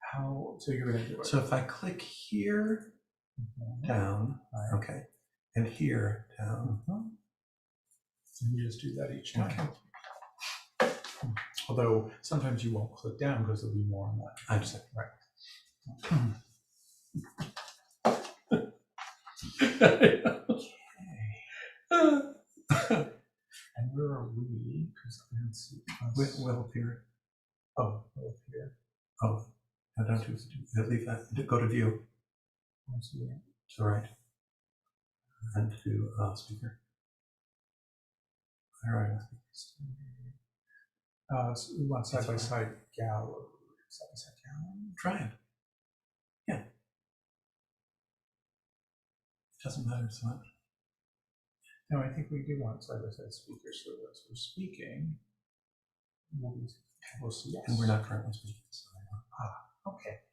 How, so you're gonna do it. So if I click here, down, Right. okay, and here, down. And you just do that each time. Okay. Although sometimes you won't click down because there'll be more on that. I understand. Right. And where are we? Because I don't see us. Will appear. Oh, up here. Oh, no, don't do leave that. Go to view. To the right. And to speaker. All right. So we want side by side gallery. Side by side gallery. Try it. Yeah. It doesn't matter so much. No, I think we do want side by side speakers. So as we're speaking, we'll see. Yes. And we're not currently speaking. So okay.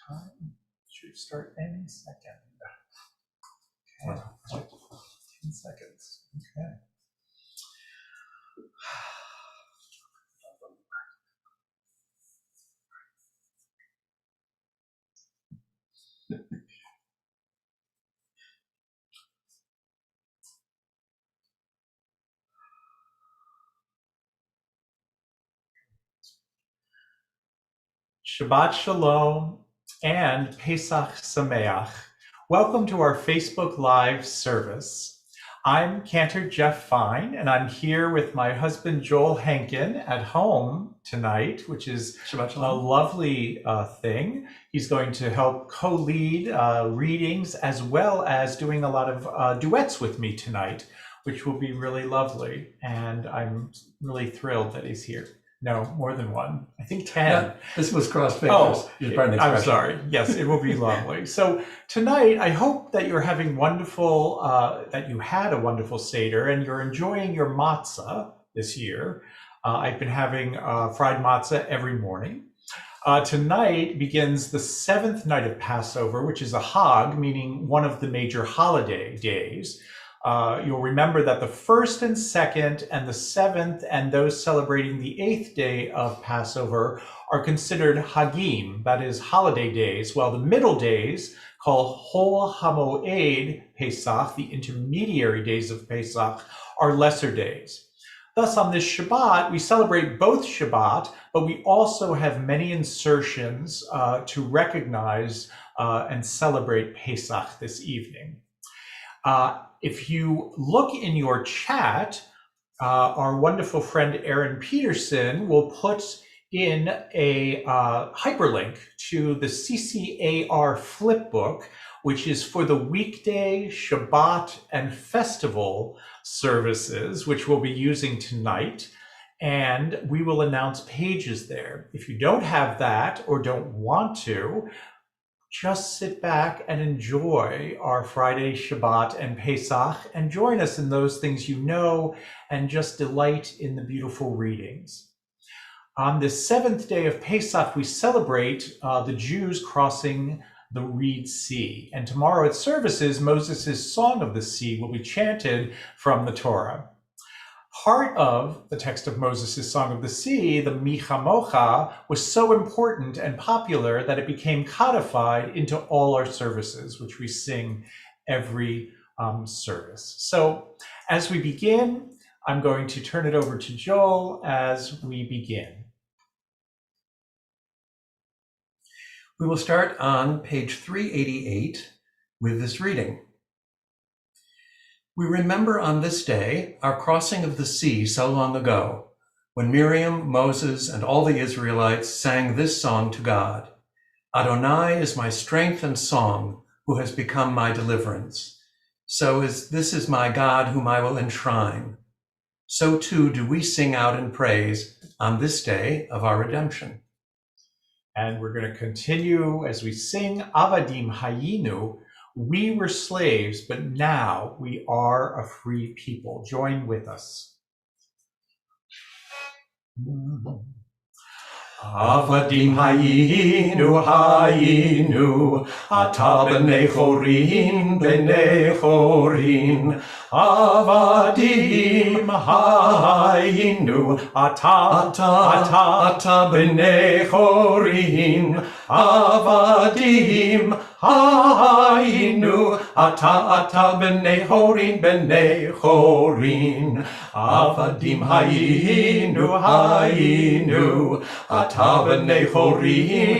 Time should start any second. Okay. 10 seconds. Okay. Shabbat Shalom and Pesach Sameach. Welcome to our Facebook Live service. I'm Cantor Jeff Fine, and I'm here with my husband Joel Henkin at home tonight, which is Shabbat a Shalom. lovely thing. He's going to help co-lead readings as well as doing a lot of duets with me tonight, which will be really lovely. And I'm really thrilled that he's here. No, more than one. I think 10. Yeah, this was cross fingers. Oh, I'm sorry. Yes, it will be lovely. So tonight, I hope that you're having wonderful, that you had a wonderful Seder and you're enjoying your matzah this year. I've been having fried matzah every morning. Tonight begins the 7th night of Passover, which is a Hag, meaning one of the major holiday days. You'll remember that the 1st and 2nd and the 7th and those celebrating the 8th day of Passover are considered Hagim, that is holiday days, while the middle days, called Hol HaMoed Pesach, the intermediary days of Pesach, are lesser days. Thus, on this Shabbat, we celebrate both Shabbat, but we also have many insertions to recognize and celebrate Pesach this evening. If you look in your chat, our wonderful friend Aaron Peterson will put in a hyperlink to the CCAR flipbook, which is for the weekday, Shabbat, and festival services, which we'll be using tonight. And we will announce pages there. If you don't have that or don't want to, just sit back and enjoy our Friday, Shabbat, and Pesach, and join us in those things you know, and just delight in the beautiful readings. On the 7th day of Pesach, we celebrate the Jews crossing the Reed Sea. And tomorrow at services, Moses' Song of the Sea will be chanted from the Torah. Part of the text of Moses' Song of the Sea, the Mi Chamocha, was so important and popular that it became codified into all our services, which we sing every service. So as we begin, I'm going to turn it over to Joel as we begin. We will start on page 388 with this reading. We remember on this day our crossing of the sea so long ago, when Miriam, Moses, and all the Israelites sang this song to God. Adonai is my strength and song, who has become my deliverance. This is my God whom I will enshrine. So too do we sing out in praise on this day of our redemption. And we're going to continue as we sing Avadim Hayinu. We were slaves, but now we are a free people. Join with us. Avadim hayinu, ata b'nei chorin, avadim hayinu, ata b'nei chorin, avadim hayinu, ata b'nei chorin, avadim hayinu, ata b'nei chorin,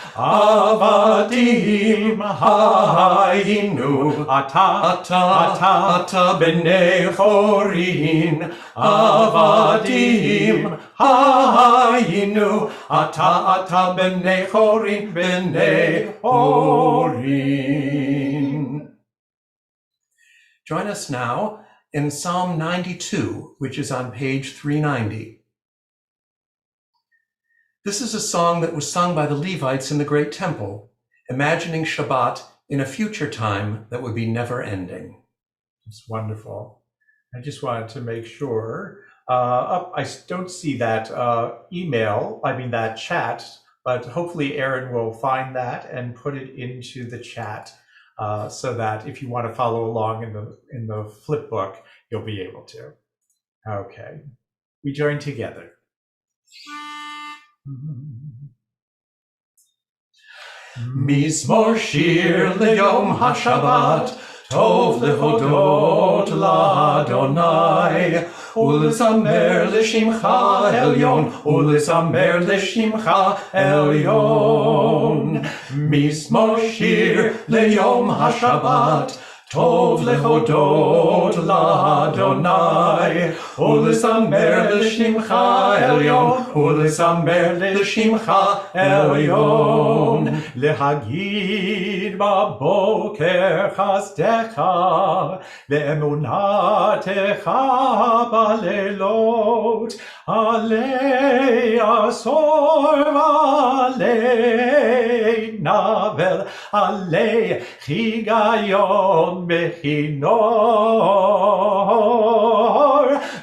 avadim hayinu, ata b'nei chorin, avadim hayinu, ata b'nei chorin. Join us now in Psalm 92, which is on page 390. This is a song that was sung by the Levites in the Great Temple, imagining Shabbat in a future time that would be never ending. It's wonderful. I just wanted to make sure. I don't see that that chat, but hopefully Aaron will find that and put it into the chat so that if you want to follow along in the flip book, you'll be able to. Okay, we join together. Mizmor shir leyom hashabat, tov lehodot la'Adonai, ulezamer l'shimcha elyon, ulezamer l'shimcha elyon. Mizmor shir leyom hashabat, tov lehodot la'Adonai, ulezamer l'shimcha elyon, ulezamer l'shimcha elyon. Lehagid baboker chasdecha, ve'emunatecha balelot, alei asor v'alei navel, alei chigayon bechinor.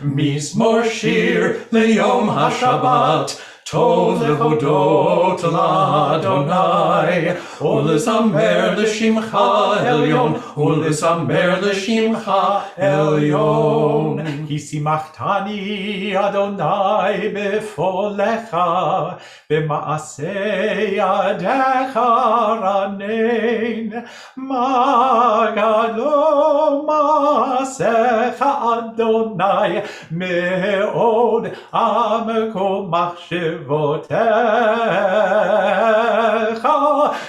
Mizmor shir leyom hashabat, tov lehodot la'Adonai, ulezamer l'shimcha elyon, ulezamer l'shimcha elyon. Hisimachtani Adonai befolecha, b'maaseh yadecha ranein, magado maasecha Adonai, me'od amko machshevotecha.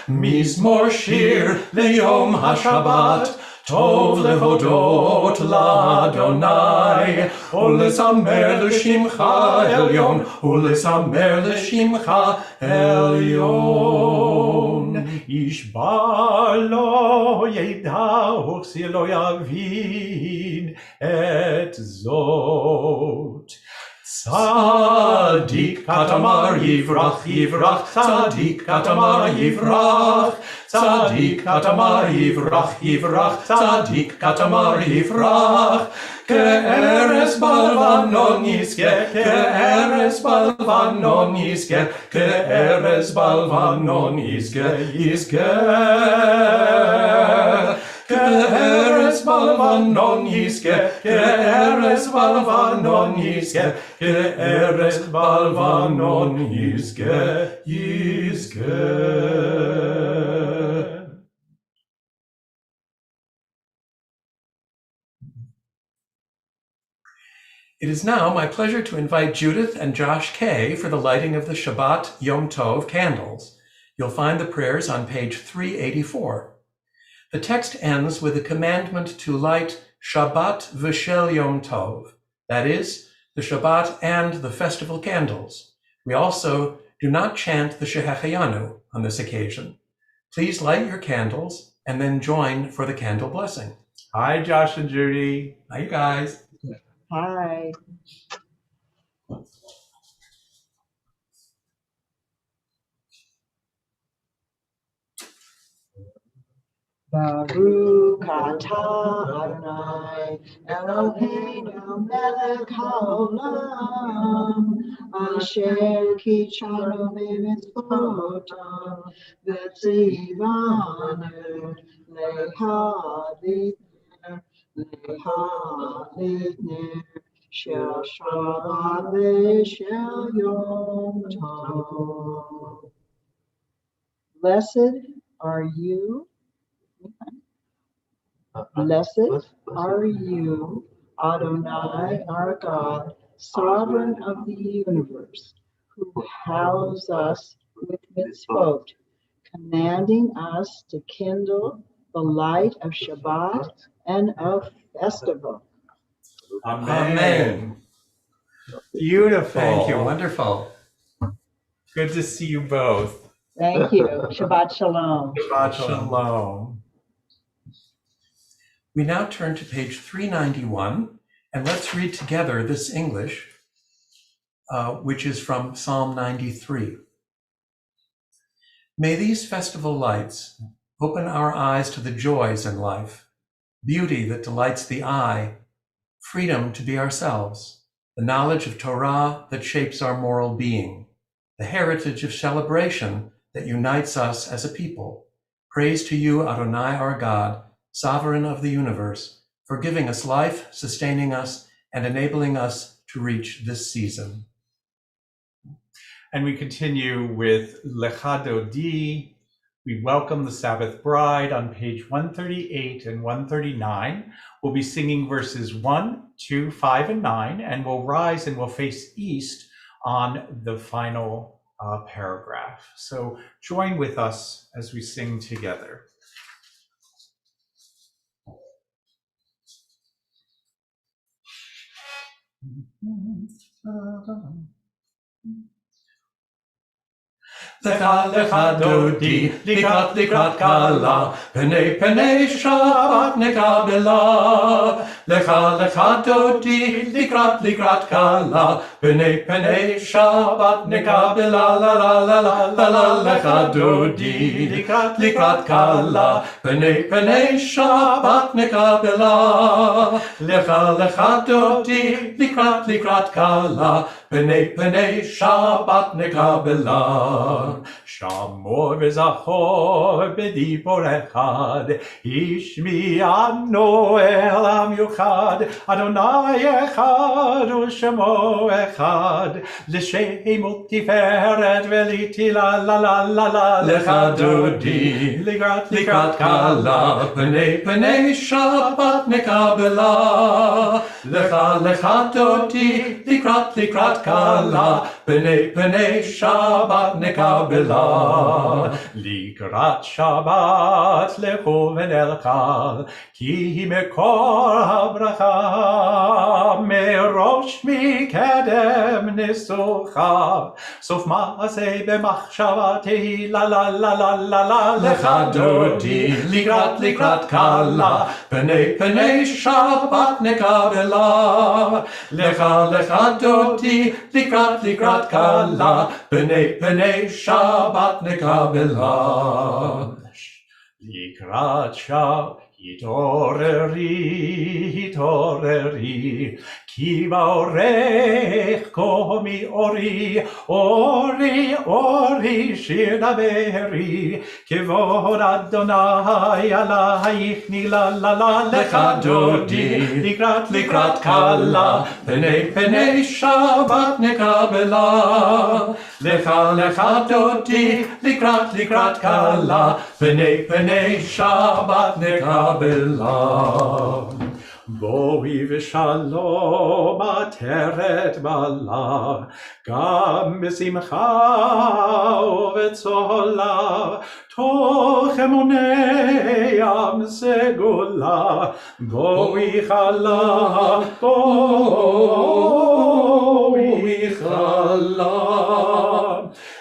Mizmor shir leyom hashabat, tov lehodot la'Adonai, ulezamer l'shimcha elyon, ulezamer l'shimcha elyon. Ishba lo yedah uchsi lo yavin et zot. Tzadik katamar yivrach, yivrach, tzadik katamar yivrach, tzadik katamar yivrach, yivrach, tzadik katamar yivrach. Ke'eres balvanon yizke, ke'eres balvanon yizke, ke'eres balvanon yizke, yizke. Ke'eres balvanon yizke, ke'eres balvanon yizke, ke'eres balvanon yizke, yizke. It is now my pleasure to invite Judith and Josh Kay for the lighting of the Shabbat Yom Tov candles. You'll find the prayers on page 384. The text ends with a commandment to light Shabbat v'shel Yom Tov, that is, the Shabbat and the festival candles. We also do not chant the Shehecheyanu on this occasion. Please light your candles and then join for the candle blessing. Hi, Josh and Judy. Hi, you guys. Hi. Baruch atah Adonai Eloheinu melech haolam asher kichanu b'mitzvotav v'tzivanu lehavitner shel Shabbat v'shel Yom Tov. Blessed are you. Blessed are you, Adonai, our God, sovereign of the universe, who house us with mitzvot, commanding us to kindle the light of Shabbat and of festival. Amen. Beautiful. Thank you. Wonderful. Good to see you both. Thank you. Shabbat shalom. Shabbat shalom. We now turn to page 391, and let's read together this English, which is from Psalm 93. May these festival lights open our eyes to the joys in life, beauty that delights the eye, freedom to be ourselves, the knowledge of Torah that shapes our moral being, the heritage of celebration that unites us as a people. Praise to you, Adonai, our God, sovereign of the universe, for giving us life, sustaining us, and enabling us to reach this season. And we continue with Lecha Dodi. We welcome the Sabbath bride on page 138 and 139. We'll be singing verses 1, 2, 5, and 9, and we'll rise and we'll face east on the final paragraph. So join with us as we sing together. Lecha lecha dodi, likrat likrat kala, penei penei Shabbat nekabela. Lecha lecha dodi, likrat likrat kala, penei penei Shabbat nekabela. La la la la la la. Lecha dodi, likrat likrat kala, penei penei Shabbat nekabela. Lecha lecha dodi, likrat likrat kala, penei penei Shabbat nekabela. Shamor v'zachor b'dibor echad, Ishmi'anu el am yuchad, Adonai echad u'shemo echad, L'shemut tiferet v'liti la la la la la. Lecha dodi, likrat likrat kala, Penei penei Shabbat nekabela. Lecha lecha dodi, likrat likrat kala, Penei penei Shabbat nekabela. Likrat Shabbat lechu v'nelcha, Ki mekor habracha, Merosh mikedem nisucha, Sof ma'aseh b'machshava tehi la la la la la la. Lecha dodi, likrat likrat kala, Penei penei Shabbat nekabela. Lecha lecha dodi, likrat likrat kala, Penei penei Shabbat nekabela. Likrat Shabbat hitoreri, hitoreri, Ki ba'orech komi ori, ori, ori, shir daveri, Kevod Adonai alayich nila la la. Lecha dodi, likrat likrat kala, Penei penei Shabbat nekabela. Lecha lecha dodi, likrat likrat kala, Penei penei Shabbat nekabela. Boi v'shalom ateret bala, Gam b'simcha u'v'tzola, Toch emunei am segula, Boi chala, boi chala.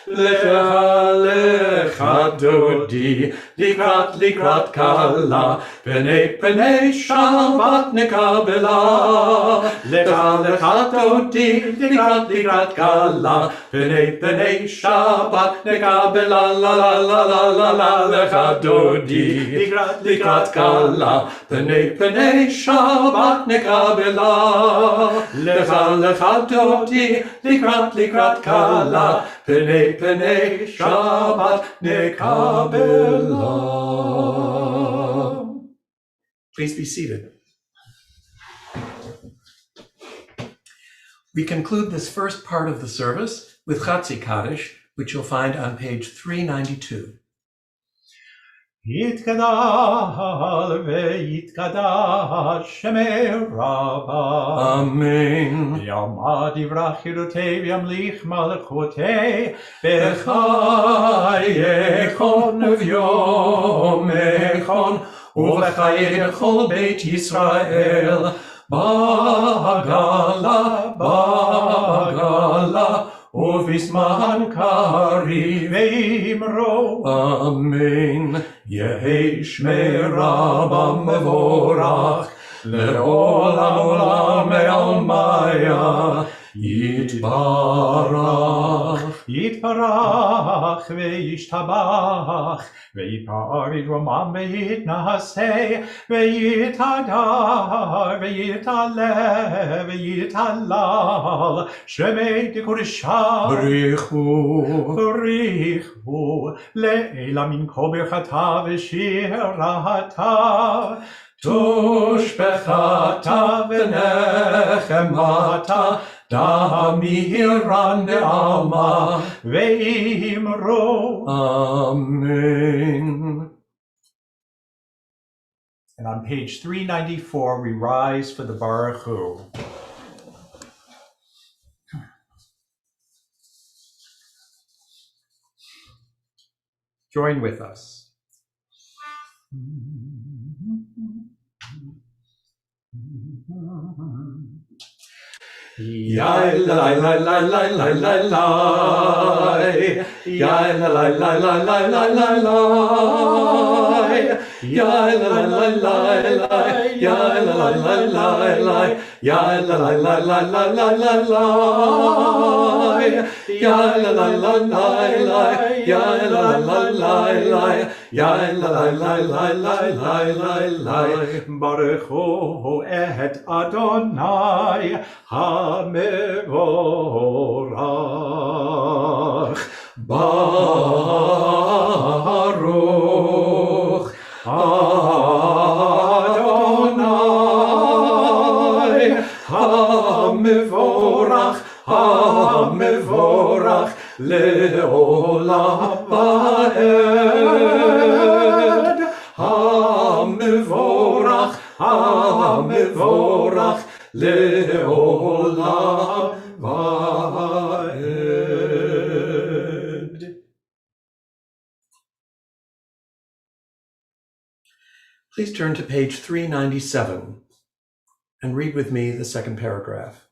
Lecha lecha dodi, likrat likrat kala, Pnei Shabbat nekabela. Lecha lecha dodi, likrat kala. Pnei Shabbat nekabela, la la la la la la. Lecha dodi, likrat kala. Pnei Shabbat nekabela. Lecha dodi, likrat kala. Pnei Shabbat nekabela. Please be seated. We conclude this first part of the service with Chatzi Kaddish, which you'll find on page 392. Yitkadal ve'yitkadash Shemei Rabbah. Amen. Yamad yivrach Yirutei v'yamlich malchutei B'chayechon v'yomechon Uv'chayei b'chol Beit Yisrael Bagala Uv'isman kariv v'imro. Amen. Yehi Shmei Rabbah mevorach Le'olam olam me'almaya Yitbarach. Yitbarach ve'yishtabach ve'yipar v'romam ve'yitnaseh ve'yitadar ve'yitaleh ve'yitalal Shemei dekodeshah B'richu le'ela min kol birchata v'shirata Tushbechata v'nechemata Damiran de'alma ve'imro. Amen. And on page 394, we rise for the Baruch Hu. Join with us. Yai la la la la la la la. Yai la la la la la la la la. Yai la la la la la. Yai la la la la la. Yai la la la la la la la la. Yai la la la la la. Yai la la la la la. Yai la la la la la la la. Baruch Hu et Adonai HaMevorach. Baruch Adonai HaMevorach HaMevorach Le'olam va'ed HaMevorach HaMevorach Le'olam va'ed. Please turn to page 397 and read with me the second paragraph.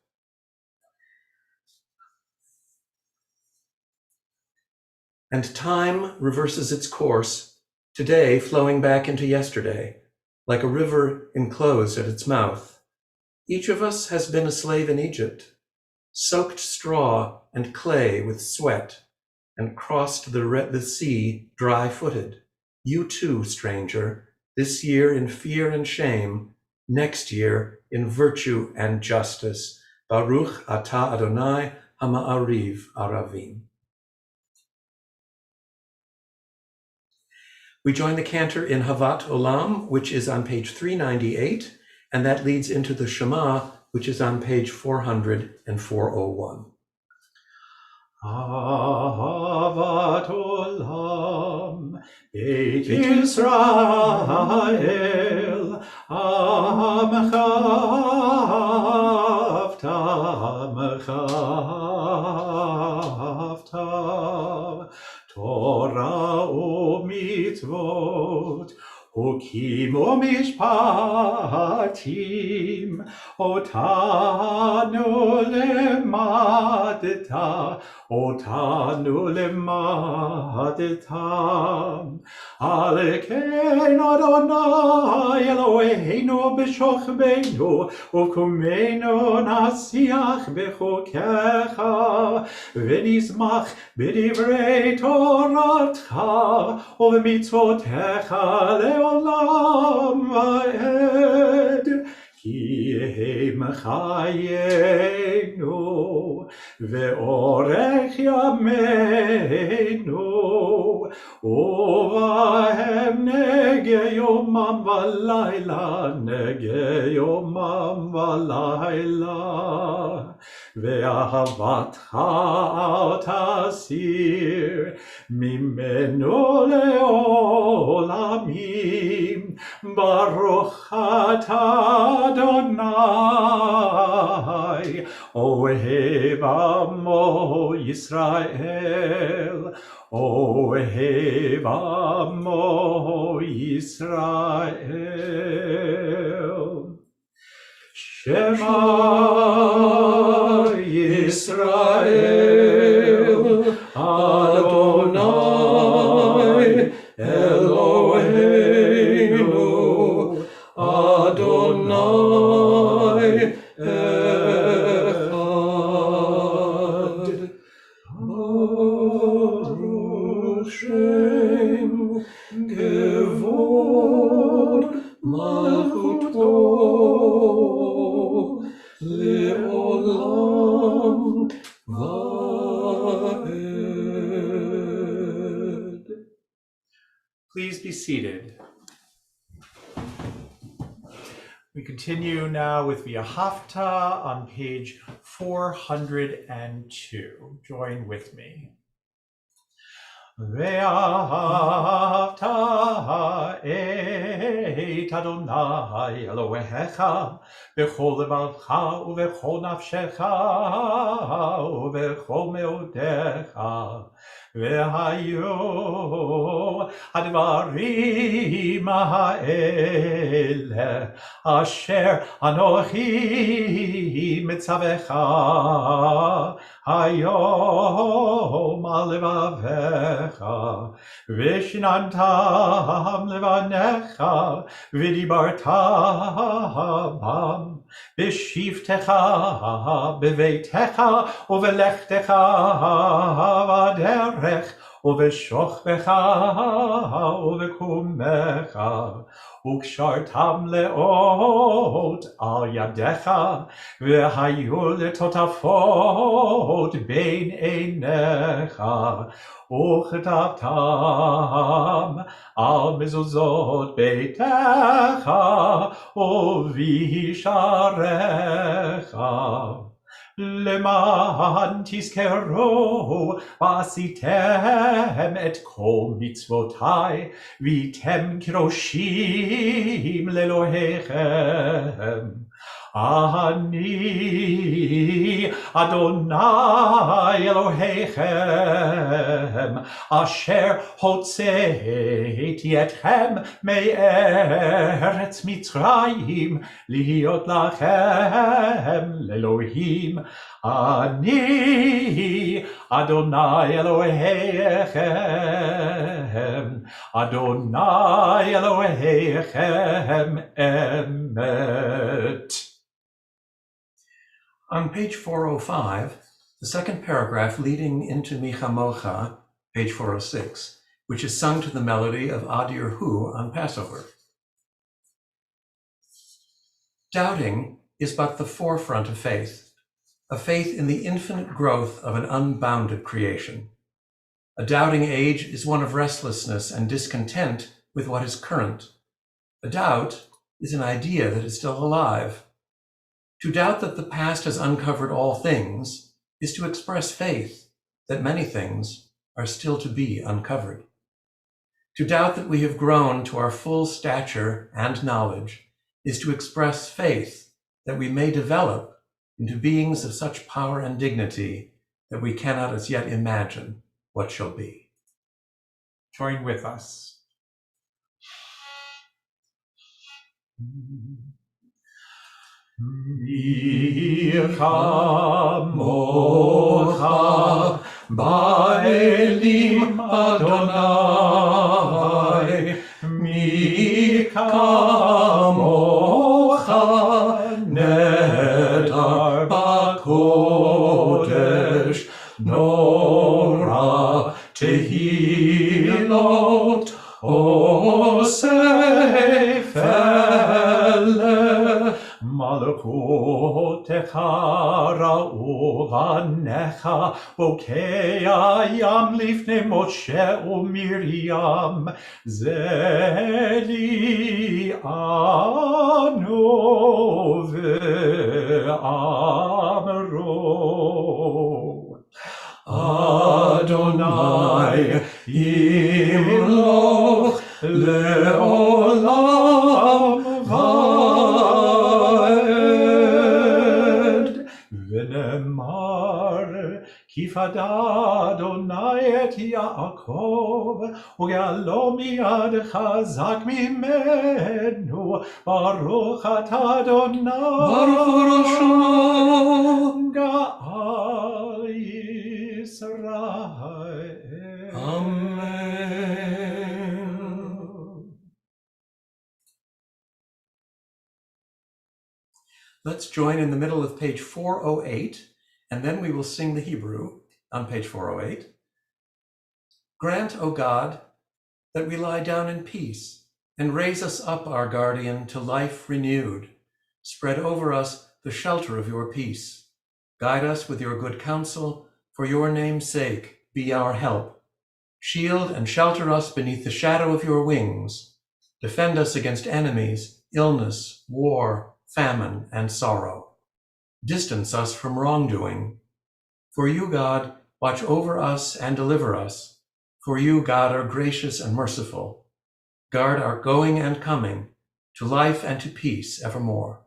And time reverses its course, today flowing back into yesterday, like a river enclosed at its mouth. Each of us has been a slave in Egypt, soaked straw and clay with sweat, and crossed the sea dry-footed. You too, stranger, this year in fear and shame, next year in virtue and justice. Baruch atah Adonai hama'ariv aravim. We join the cantor in Havat Olam, which is on page 398, and that leads into the Shema, which is on page 400 and 401. Havat Olam, Beit Yisrael, Amcha avta, Torah u'mitzvot, חוקים ומשפטים, אותנו למדת, אותנו למדת. על כן אדוני אלוהינו בשוכבנו ובקומנו נשיח בחוקיך, ונשמח בדברי תורתך ובמצוותיך לעולם ועד. כי הם חיינו ואורך ימינו, ובהם נגה יומם ולילה, נגה יומם ולילה. ואהבתך אל תסיר ממנו לעולמים. ברוך אתה אדוני אוהב עמו ישראל, אוהב עמו ישראל. שמע ישראל, אדוני אלוהינו, אדוני אחד. ברוך שם כבוד מלכותו לעולם ועד. Please be seated. We continue now with V'ahavta on page 402. Join with me. Ve'ahavta et Adonai Elohecha b'chol levavecha u'b'chol nafshecha u'b'chol meodecha. Ve'hayu advarim ha'ele asher anochi mitzavecha hayom al levavecha, v'shinantam levanecha v'dibarta bam, b'shivtecha b'veitecha u'v'lechtecha v'aderech u'v'shochbecha u'v'kumecha, וקשרתם לאות על ידיך, והיו לטוטפות בין עיניך, וכתבתם על מזוזות ביתך ובישעריך. למען תזכרו ועשיתם את כל מצוותיי, והייתם קדושים לאלוהיכם. אני אדוני אלוהיכם, אשר הוצאתי אתכם מארץ מצרים, להיות לכם לאלוהים. אני אדוני אלוהיכם, אדוני אלוהיכם אמת. On page 405, the second paragraph leading into Micha Mocha, page 406, which is sung to the melody of Adir Hu on Passover. Doubting is but the forefront of faith, a faith in the infinite growth of an unbounded creation. A doubting age is one of restlessness and discontent with what is current. A doubt is an idea that is still alive. To doubt that the past has uncovered all things is to express faith that many things are still to be uncovered. To doubt that we have grown to our full stature and knowledge is to express faith that we may develop into beings of such power and dignity that we cannot as yet imagine what shall be. Join with us. Mocha Baelim Adonai, Mi kamocha nedar bakodesh, nora tehilot osefele. Malakotecha ra'u vanecha, bokea yam lifnei Moshe uMiriam, zeli anu ve'amro. Adonai yimloch le'olam vaed. V'nemar kifada Adonai et Yaakov, u'ge'alo miyad chazak mimenu, baruch atah Adonai, baruch Ga'al Yisrael. Amen. Let's join in the middle of page 408, and then we will sing the Hebrew on page 408. Grant, O God, that we lie down in peace, and raise us up, our guardian, to life renewed. Spread over us the shelter of your peace. Guide us with your good counsel, for your name's sake, be our help. Shield and shelter us beneath the shadow of your wings. Defend us against enemies, illness, war, famine, and sorrow. Distance us from wrongdoing. For you, God, watch over us and deliver us. For you, God, are gracious and merciful. Guard our going and coming, to life and to peace evermore.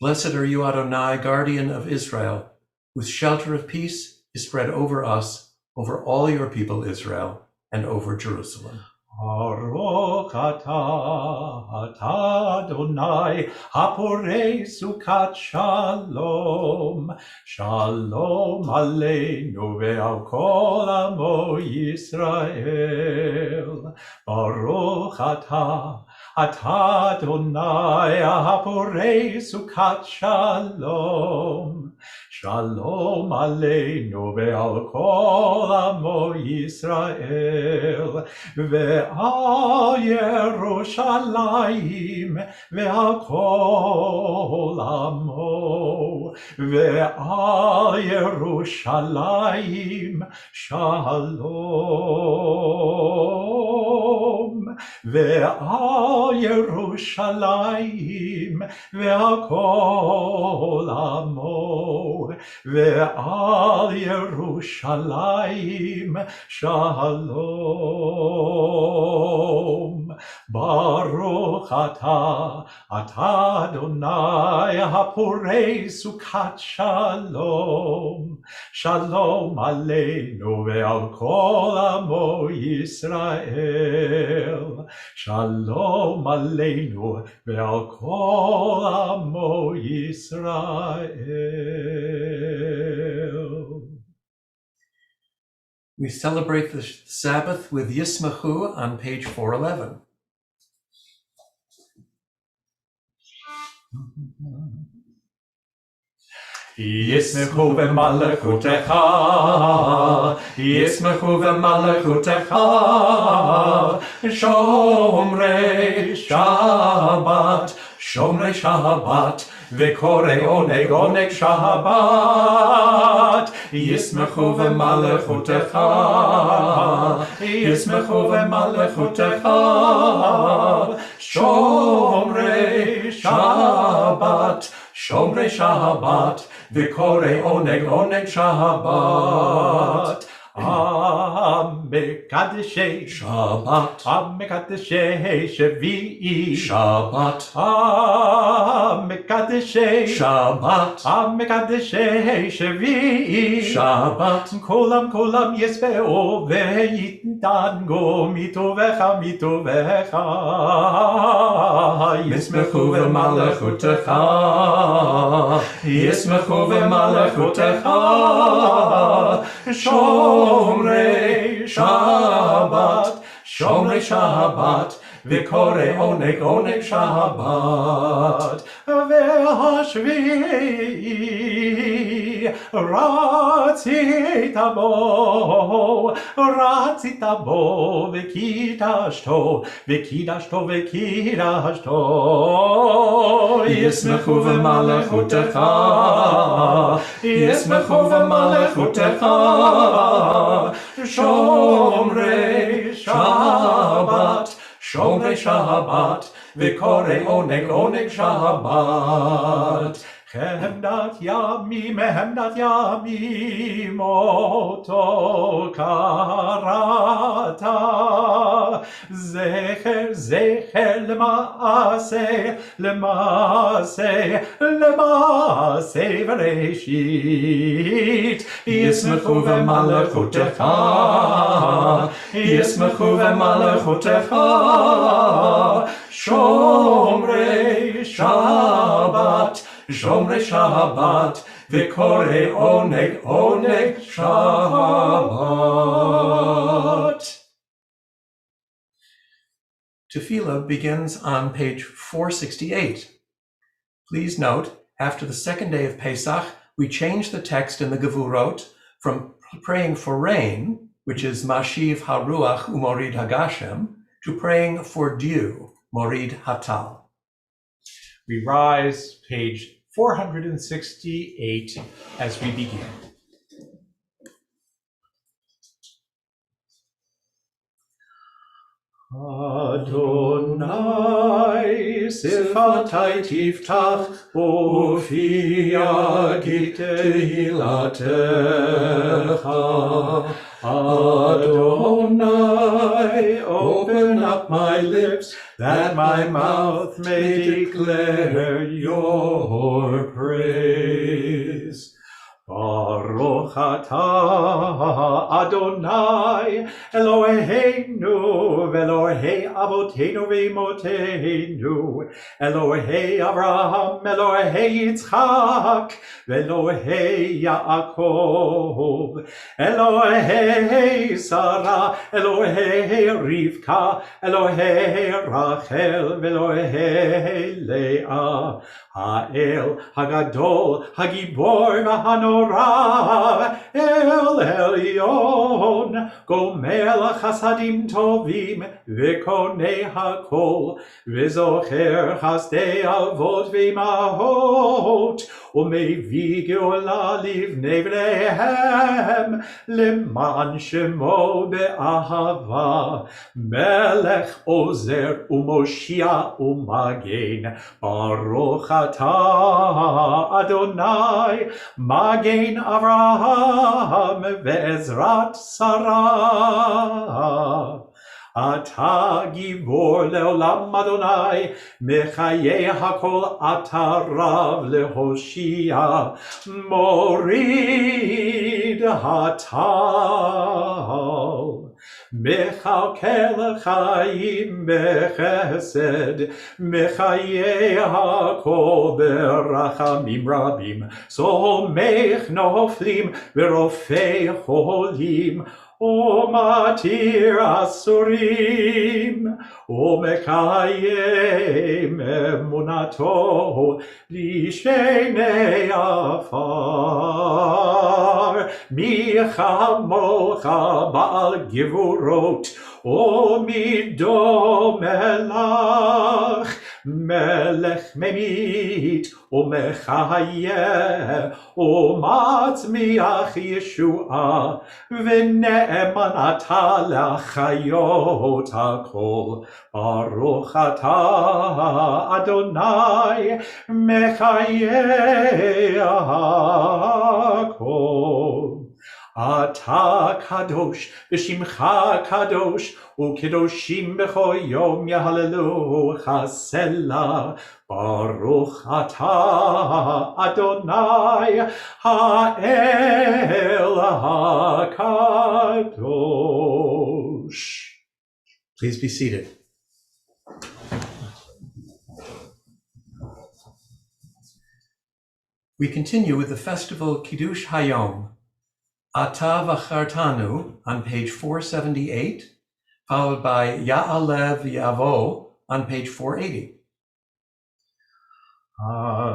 Blessed are you, Adonai, guardian of Israel, whose shelter of peace is spread over us, over all your people Israel, and over Jerusalem. Baruch atah Adonai, haporei sukat shalom. Shalom aleinu ve'al kol amo Yisrael. Baruch atah Adonai, haporei sukat shalom. Shalom aleinu ve'al kol amo Yisrael. Ve'al Yerushalayim ve'al kol amo. Ve'al Yerushalayim shalom. Ve'al Yerushalayim ve'al kol amo. Ve'al Yerushalayim shalom. Baruch atah Adonai, haporei sukat shalom. Shalom aleinu ve'al kol amo Yisrael. Shalom aleinu ve'al kol amo Yisrael. We celebrate the Sabbath with Yismachu on page 411. Yismachu v'malachutecha, Yismachu v'malachutecha, Shomrei Shabbat, Shomrei Shabbat, V'korei oneg oneg Shabbat. Yismachu v'malachutecha, Yismachu v'malachutecha, Shomrei Shabbat, Shomrei Shabbat, V'korei oneg oneg Shabbat. Amekadeshei Shabbat. Amekadeshei Shvi'i Shabbat. Amekadeshei Shabbat. Amekadeshei Shvi'i Shabbat. Kolam yesbe'o ve'yitango mitovecha Yismechu v'malechutecha. Yismechu v'malechutecha. Shomrei Shabbat. Shomrei Shabbat. V'korei oneg Shabbat. Ve'hashvi'i ratzita bo v'kidashto Yismechu v'malechutecha. Yismechu v'malechutecha. Shomrei Shabbat. Shomrei Shabbat. V'korei oneg Shabbat. Hemdat yamim oto karata zecher lemase v'reshit Yismechu v'malechutecha. Yismechu v'malechutecha. Shomrei Shabbat. Shomrei Shabbat. V'korei oneg Shabbat. Tefillah begins on page 468. Please note, after the second day of Pesach, we change the text in the Gevurot from praying for rain, which is Mashiv Haruach Umorid Hagashem, to praying for dew, Morid Hatal. We rise, page 468, as we begin. Adonai sifatai tiftach ufi yagit tehilatecha. Adonai, open up my lips, that my mouth may declare your praise. Baruch atah Adonai Eloheinu v'Elohei Avoteinu v'Imoteinu Elohei Avraham Elohei Yitzchak v'Elohei Yaakov Elohei Sarah Elohei Rivka Elohei Rachel v'Elohei Leah Ha'el Hagadol Hagibor v'Hanorah El Elyon Gomer Chasadim Tovim V'Konei Hakol V'Zocher Chasdei Avot V'Imahot Umevi Geola Livnei Bneihem Leman Shemo Be'ahava Melech Ozer Umoshia Umagen Baruch atah Adonai Magen Avraham Ve'ezrat Sarah Ata Gibor Leolam Adonai Mechayeh Hakol Ata Rav Lehoshia Morid Hatal Mechalkel Chaim Bechesed Mechayeh Hakol Berachamim Rabim Somech Noflim Verofei Cholim O matir asurim, O mekayem emunato, lishenei afar, mi chamocha ba'al givurot, O mido melach, melech memit, O mechayeh, O matzmiach Yeshua, v'ne'eman ata lachayot hakol, Baruch atah Adonai, mechayeh hakol. אתה קדוש, בשמך קדוש, וקדושים בכל יום יהללוך סלה. ברוך אתה, אדוני, האל הקדוש. Please be seated. We continue with the festival Kiddush Hayom, Ata V'chartanu on page 478, followed by Ya'alev Yavo on page 480.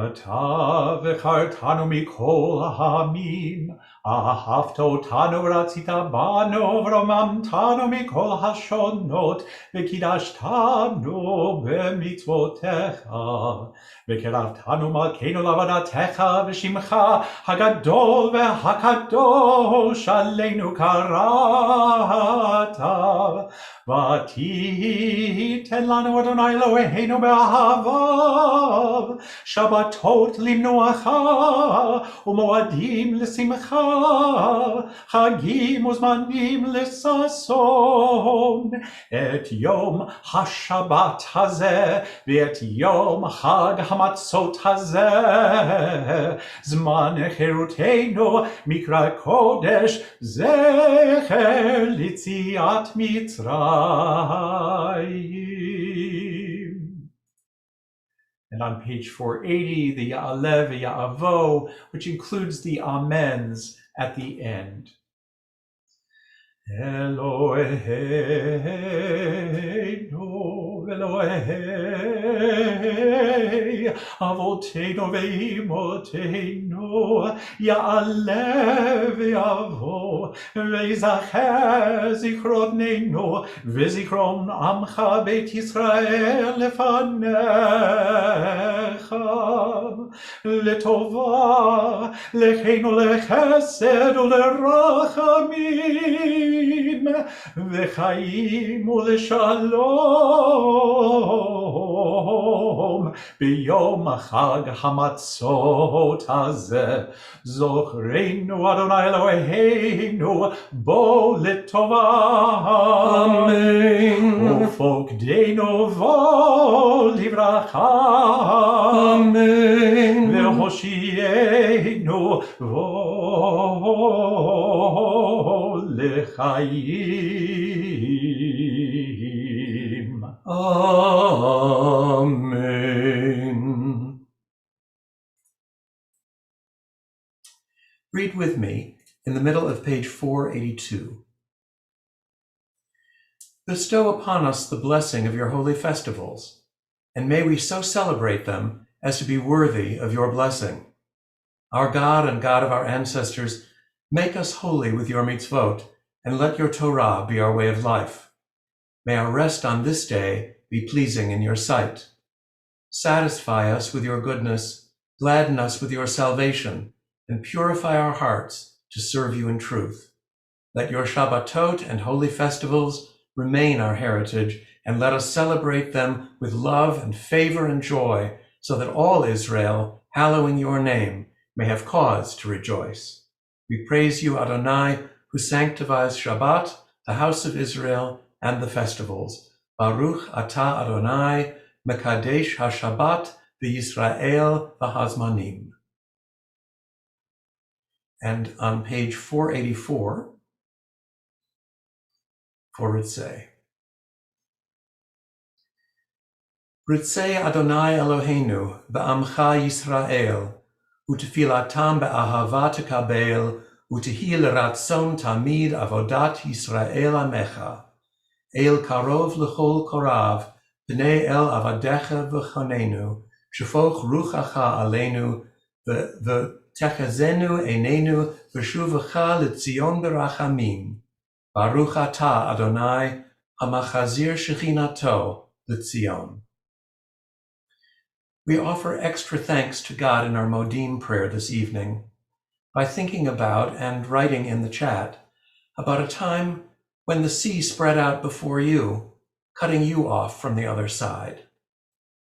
אתה בחרתנו מכל העמים, אהבת אותנו ורצית בנו ורוממתנו מכל השונות, וקידשתנו במצוותיך, וקרבתנו מלכנו לעבודתך, ושמך הגדול והקדוש עלינו קראת. ותיתן לנו אדוני אלוהינו באהבה, שבתות למנוחה, ומועדים לשמחה, חגים וזמנים לששון. את יום השבת הזה, ואת יום חג המצות הזה, זמן חירותנו, מקרא קודש, זכר ליציאת מצרים. And on page 480, the Ya'alev Ya'avo, which includes the Amens at the end. Eloheinu, Elohei, Avotenu ve'imotenu, Ya'alev Ya'avo, ve'yizacher zichronenu, ve'zichron amcha beit Yisrael lefanecha, letova, lechenu lechesed u'lerachamim, v'chaim u'leshalom, biyom chag hamatzot hazeh, zochrenu Adonai Eloheinu, bo letova. Amen. ופוקדנו בו לברכה. Amen. והושיענו בו לחיים. Amen. Read with me in the middle of page 482. Bestow upon us the blessing of your holy festivals, and may we so celebrate them as to be worthy of your blessing. Our God and God of our ancestors, make us holy with your mitzvot, and let your Torah be our way of life. May our rest on this day be pleasing in your sight. Satisfy us with your goodness, gladden us with your salvation, and purify our hearts to serve you in truth. Let your Shabbatot and holy festivals remain our heritage, and let us celebrate them with love and favor and joy, so that all Israel, hallowing your name, may have cause to rejoice. We praise you, Adonai, who sanctifies Shabbat, the house of Israel, and the festivals. Baruch atah Adonai, mekadesh ha-Shabbat v'Yisrael v'hazmanim. And on page 484, for Ritzei. Ritzei Adonai Eloheinu ba'amcha Yisrael, u'tefilatam be'ahava tekabel, u'tehi l'ratzon tamid avodat Yisrael amecha. El karov l'chol korav, b'nei el avadecha v'chonenu, shefoch ruchacha aleinu, v'techazenu einenu, v'shuvacha l'tzion berachamim. Baruch atah Adonai, hamachazir shechinato l'tzion. We offer extra thanks to God in our Modim prayer this evening by thinking about and writing in the chat about a time when the sea spread out before you, cutting you off from the other side.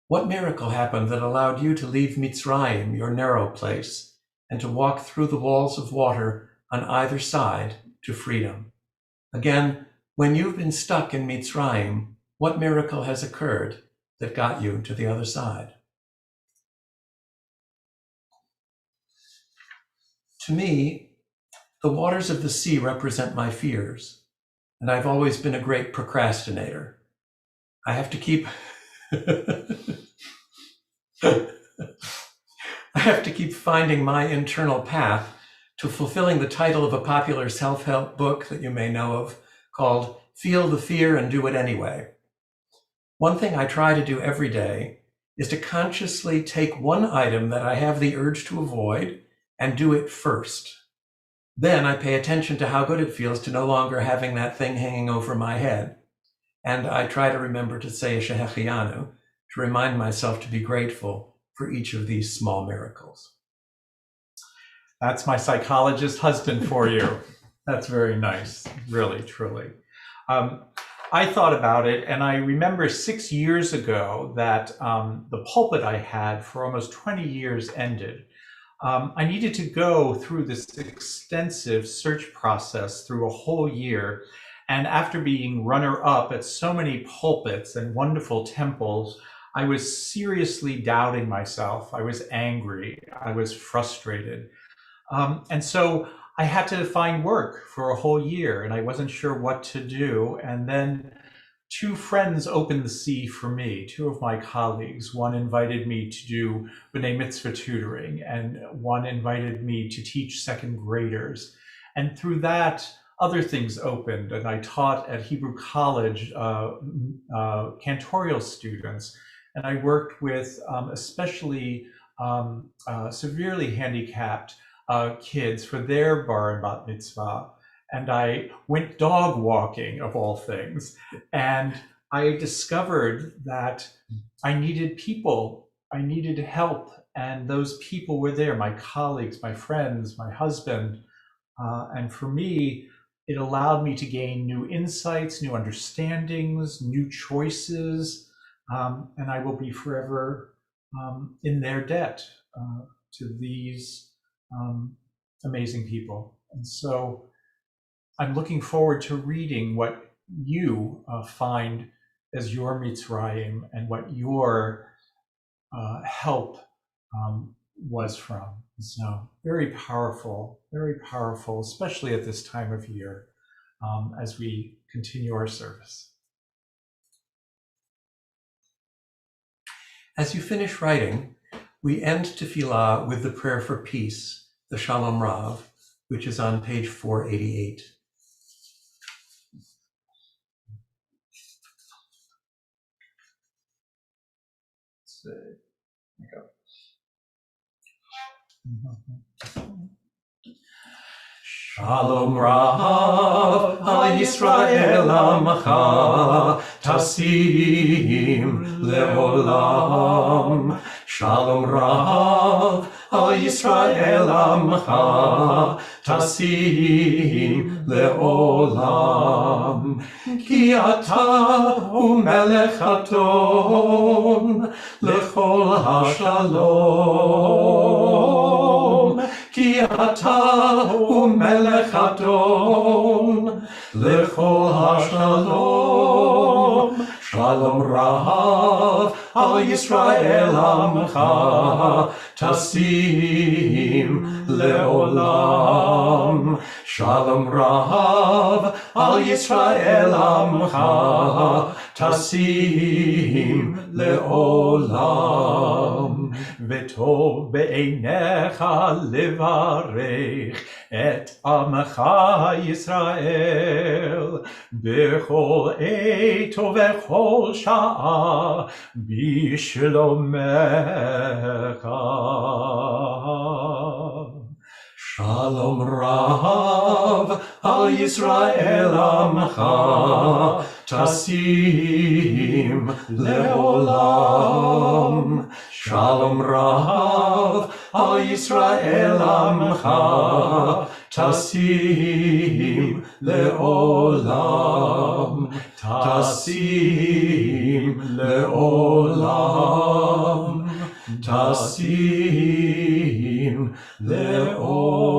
What miracle happened that allowed you to leave Mitzrayim, your narrow place, and to walk through the walls of water on either side to freedom. Again, when you've been stuck in Mitzrayim, what miracle has occurred that got you to the other side? To me, the waters of the sea represent my fears, and I've always been a great procrastinator. I have to keep finding my internal path to fulfilling the title of a popular self-help book that you may know of called Feel the Fear and Do It Anyway. One thing I try to do every day is to consciously take one item that I have the urge to avoid and do it first. Then I pay attention to how good it feels to no longer having that thing hanging over my head. And I try to remember to say a Shehechianu to remind myself to be grateful for each of these small miracles. That's my psychologist husband for you. That's very nice, really, truly. I thought about it, and I remember 6 years ago that the pulpit I had for almost 20 years ended. I needed to go through this extensive search process through a whole year. And after being runner-up at so many pulpits and wonderful temples, I was seriously doubting myself. I was angry. I was frustrated. And so I had to find work for a whole year, and I wasn't sure what to do. And then 2 friends opened the sea for me, 2 of my colleagues. One invited me to do B'nai Mitzvah tutoring, and one invited me to teach second graders. And through that, other things opened, and I taught at Hebrew College cantorial students, and I worked with especially severely handicapped kids for their bar and bat mitzvah. And I went dog walking, of all things, and I discovered that I needed people, I needed help, and those people were there, my colleagues, my friends, my husband, and for me, it allowed me to gain new insights, new understandings, new choices, and I will be forever in their debt to these amazing people. And so I'm looking forward to reading what you find as your Mitzrayim and what your help was from. So very powerful, especially at this time of year as we continue our service. As you finish writing, we end Tefillah with the prayer for peace, the Shalom Rav, which is on page 488. There you go. Shalom Rav al Yisrael Amcha Tasim Leolam. Shalom Rav al Yisrael Amcha Tasim Leolam. Ki ata hu melech adon lechol hashalom. Ki ata hu melech adon lechol hashalom. Shalom Rav al Yisrael Amcha Tasim Leolam. Shalom Rav al Yisrael Amcha Tasim Leolam. V'tov be'einecha levarech et Amcha Yisrael b'chol eit u'v'chol sha'a b'shlomecha. Shalom Rav al Yisrael Amcha Tasim Leolam. Shalom Rav al Yisrael Amcha Tasim Leolam. Tasim Leolam. Tasim Leolam.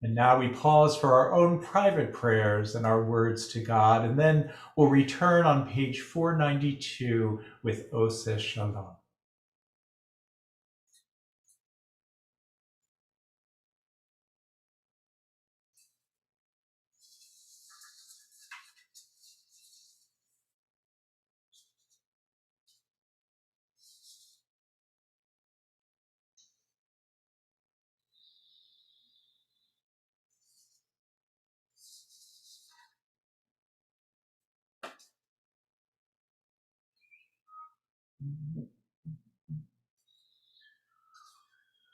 And now we pause for our own private prayers and our words to God, and then we'll return on page 492 with Ose Shalom.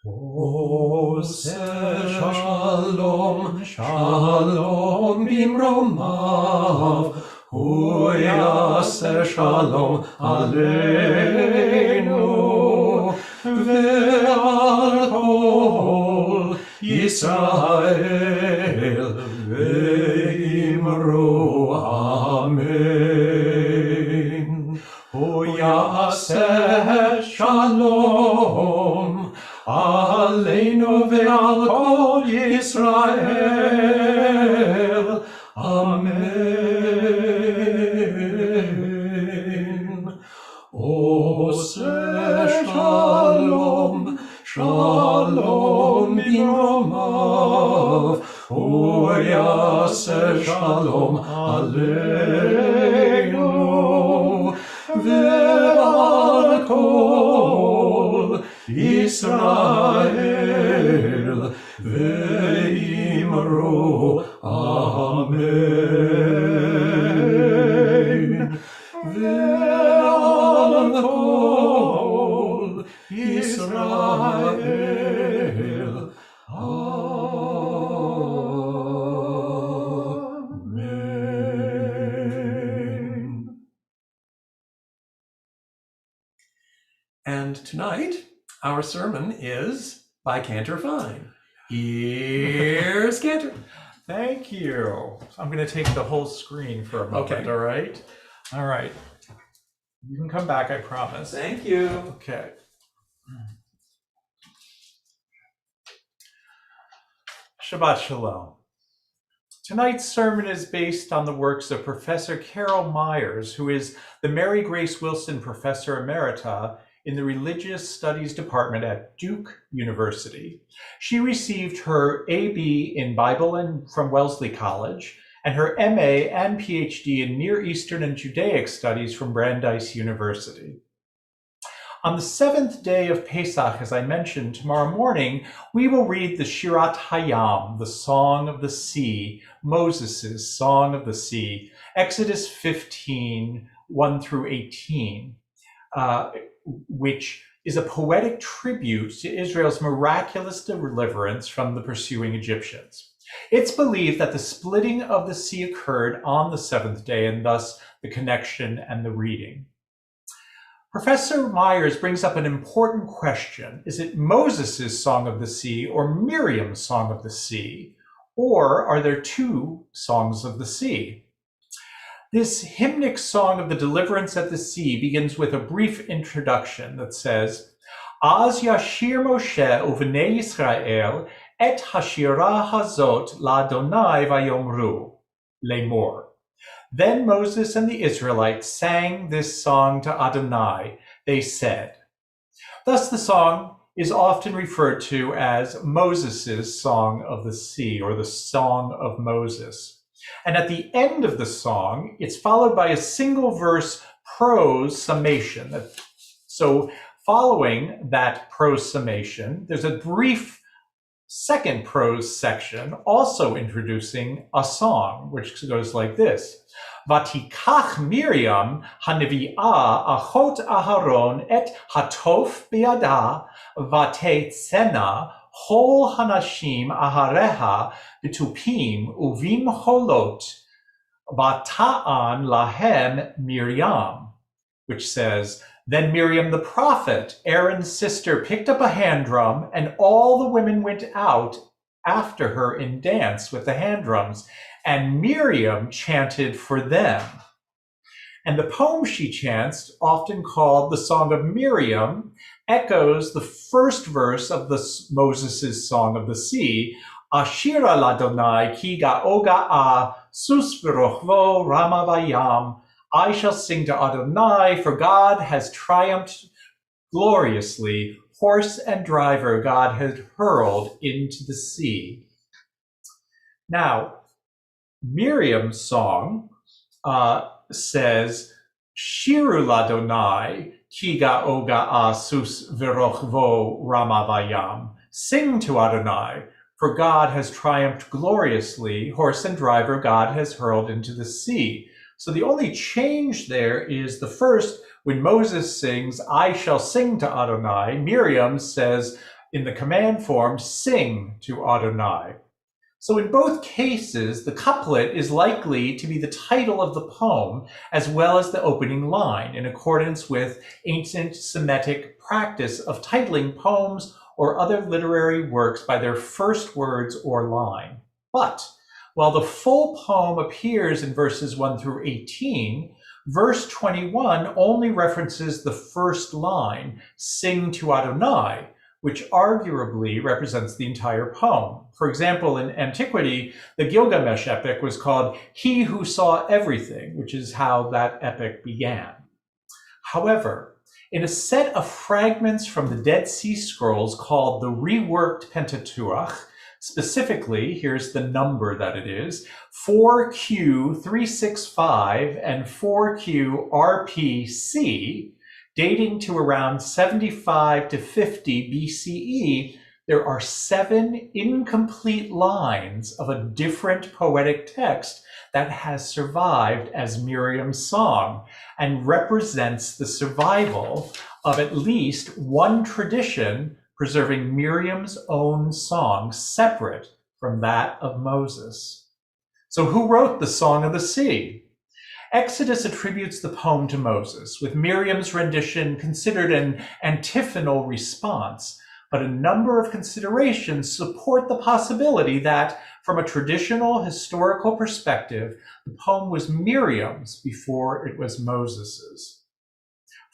Ose Shalom, Shalom bimromav, Hu yaseh Shalom aleinu, ve'al kol Yisrael, ve'imru amen. Hu yaseh Shalom Aleinu ve'al kol Yisrael. Amen. Ose Shalom, Shalom bimromav, Hu yaseh Shalom aleinu, ve'al kol Yisrael, ve'imru amen. Ve'al kol Yisrael, amen. And tonight, our sermon is by Cantor Fine. Here's Cantor. Thank you. I'm going to take the whole screen for a moment, Okay. all right? All right. You can come back, I promise. Thank you. Okay. Shabbat Shalom. Tonight's sermon is based on the works of Professor Carol Myers, who is the Mary Grace Wilson Professor Emerita in the Religious Studies Department at Duke University. She received her A.B. in Bible and from Wellesley College, and her M.A. and Ph.D. in Near Eastern and Judaic Studies from Brandeis University. On the seventh day of Pesach, as I mentioned, tomorrow morning, we will read the Shirat Hayam, the Song of the Sea, Moses' Song of the Sea, Exodus 15, 1 through 18, which is a poetic tribute to Israel's miraculous deliverance from the pursuing Egyptians. It's believed that the splitting of the sea occurred on the seventh day, and thus the connection and the reading. Professor Myers brings up an important question. Is it Moses' Song of the Sea or Miriam's Song of the Sea? Or are there two songs of the sea? This hymnic song of the deliverance at the sea begins with a brief introduction that says, Az yashir Moshe uvnei Yisrael et hashira hazot la'Adonai vayomru, lemor. Then Moses and the Israelites sang this song to Adonai. They said. Thus the song is often referred to as Moses' Song of the Sea, or the Song of Moses. And at the end of the song, it's followed by a single verse prose summation. So following that prose summation, there's a brief second prose section also introducing a song, which goes like this. Vatikach Miriam hanevi'ah achot Aharon et hatof biada vatetzena hol hanashim ahareha betupim uvim holot vata'an lahem Miriam, which says, Then Miriam the prophet, Aaron's sister, picked up a hand drum, and all the women went out after her in dance with the hand drums, and Miriam chanted for them. And the poem she chants, often called the Song of Miriam, echoes the first verse of Moses' Song of the Sea, Ashira ladonai ki ga'oga'a sus v'rochvo rama vayam. I shall sing to Adonai, for God has triumphed gloriously. Horse and driver God has hurled into the sea. Now, Miriam's song says, Shiru ladonai ki ga'oga'a sus v'rochvo rama vayam. Sing to Adonai, for God has triumphed gloriously. Horse and driver God has hurled into the sea. So the only change there is the first, when Moses sings, I shall sing to Adonai, Miriam says in the command form, sing to Adonai. So in both cases, the couplet is likely to be the title of the poem as well as the opening line, in accordance with ancient Semitic practice of titling poems or other literary works by their first words or line. But while the full poem appears in verses 1 through 18, verse 21 only references the first line, sing to Adonai, which arguably represents the entire poem. For example, in antiquity, the Gilgamesh epic was called He Who Saw Everything, which is how that epic began. However, in a set of fragments from the Dead Sea Scrolls called the Reworked Pentateuch, specifically, here's the number that it is, 4Q365 and 4QRPC, dating to around 75 to 50 BCE, there are 7 incomplete lines of a different poetic text that has survived as Miriam's song and represents the survival of at least one tradition preserving Miriam's own song separate from that of Moses. So who wrote the Song of the Sea? Exodus attributes the poem to Moses, with Miriam's rendition considered an antiphonal response, but a number of considerations support the possibility that, from a traditional historical perspective, the poem was Miriam's before it was Moses's.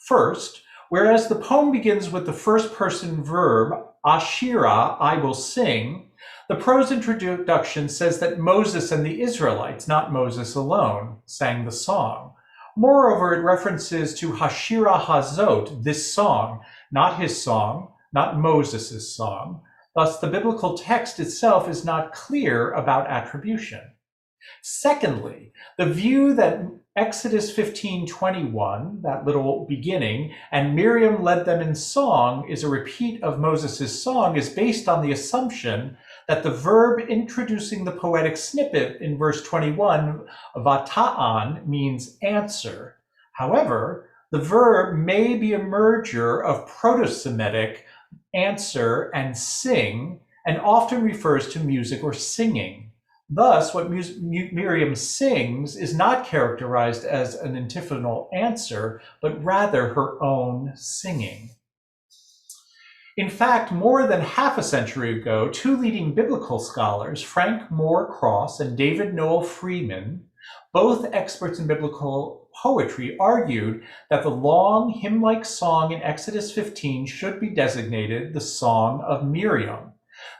First, whereas the poem begins with the first-person verb, Ashira, I will sing, the prose introduction says that Moses and the Israelites, not Moses alone, sang the song. Moreover, it references to Hashira Hazot, this song, not his song, not Moses' song. Thus, the biblical text itself is not clear about attribution. Secondly, the view that Exodus 15:21, that little beginning, and Miriam led them in song is a repeat of Moses' song is based on the assumption that the verb introducing the poetic snippet in verse 21, vata'an, means answer. However, the verb may be a merger of Proto-Semitic answer and sing, and often refers to music or singing. Thus, what Miriam sings is not characterized as an antiphonal answer, but rather her own singing. In fact, more than half a century ago, 2 leading biblical scholars, Frank Moore Cross and David Noel Freeman, both experts in biblical poetry, argued that the long hymn-like song in Exodus 15 should be designated the Song of Miriam.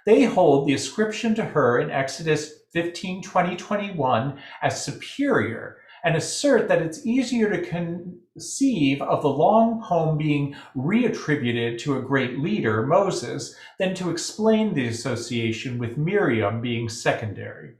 They hold the ascription to her in Exodus 15:20-21 as superior, and assert that it's easier to conceive of the long poem being reattributed to a great leader, Moses, than to explain the association with Miriam being secondary.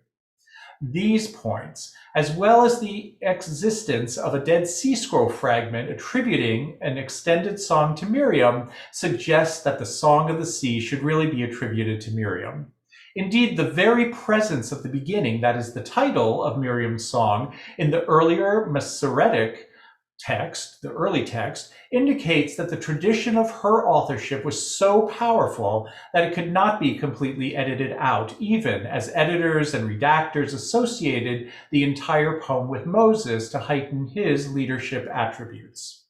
These points, as well as the existence of a Dead Sea Scroll fragment attributing an extended song to Miriam, suggest that the Song of the Sea should really be attributed to Miriam. Indeed, the very presence of the beginning, that is the title of Miriam's song, in the earlier Masoretic text, the early text, indicates that the tradition of her authorship was so powerful that it could not be completely edited out, even as editors and redactors associated the entire poem with Moses to heighten his leadership attributes.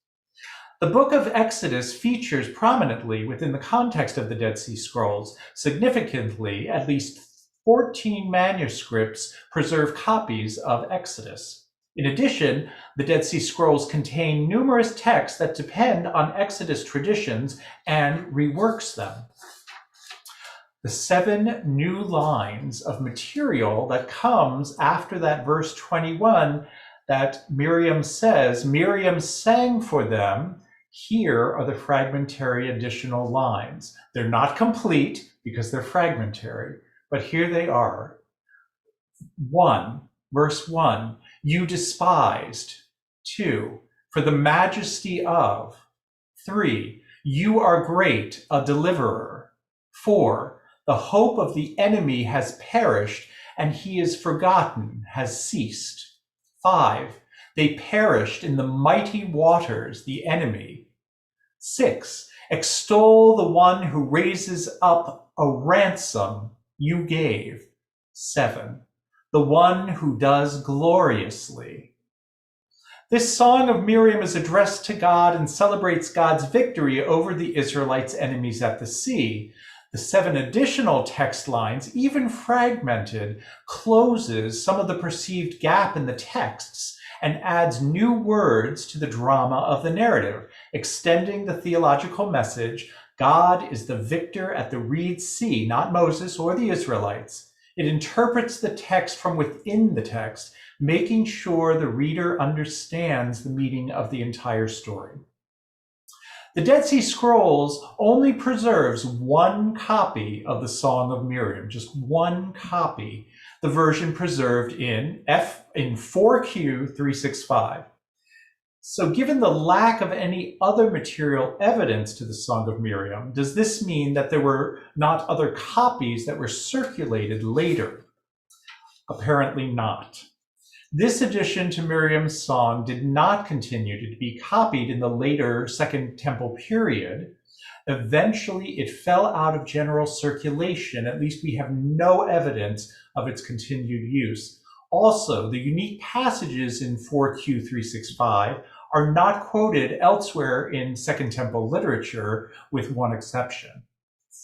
The book of Exodus features prominently within the context of the Dead Sea Scrolls. Significantly, at least 14 manuscripts preserve copies of Exodus. In addition, the Dead Sea Scrolls contain numerous texts that depend on Exodus traditions and reworks them. the 7 new lines of material that comes after that verse 21 that Miriam says, Miriam sang for them. Here are the fragmentary additional lines. They're not complete because they're fragmentary, but here they are. 1, verse 1, you despised. 2, for the majesty of. 3, you are great, a deliverer. 4, the hope of the enemy has perished, and he is forgotten, has ceased. 5, they perished in the mighty waters, the enemy. 6, extol the one who raises up a ransom you gave. 7, the one who does gloriously. This song of Miriam is addressed to God and celebrates God's victory over the Israelites' enemies at the sea. The 7 additional text lines, even fragmented, closes some of the perceived gap in the texts and adds new words to the drama of the narrative, extending the theological message, God is the victor at the Reed Sea, not Moses or the Israelites. It interprets the text from within the text, making sure the reader understands the meaning of the entire story. The Dead Sea Scrolls only preserves one copy of the Song of Miriam, just one copy, the version preserved in 4Q 365. So given the lack of any other material evidence to the Song of Miriam, does this mean that there were not other copies that were circulated later? Apparently not. This addition to Miriam's song did not continue to be copied in the later Second Temple period. Eventually, it fell out of general circulation. At least we have no evidence of its continued use. Also, the unique passages in 4Q 365 are not quoted elsewhere in Second Temple literature, with one exception.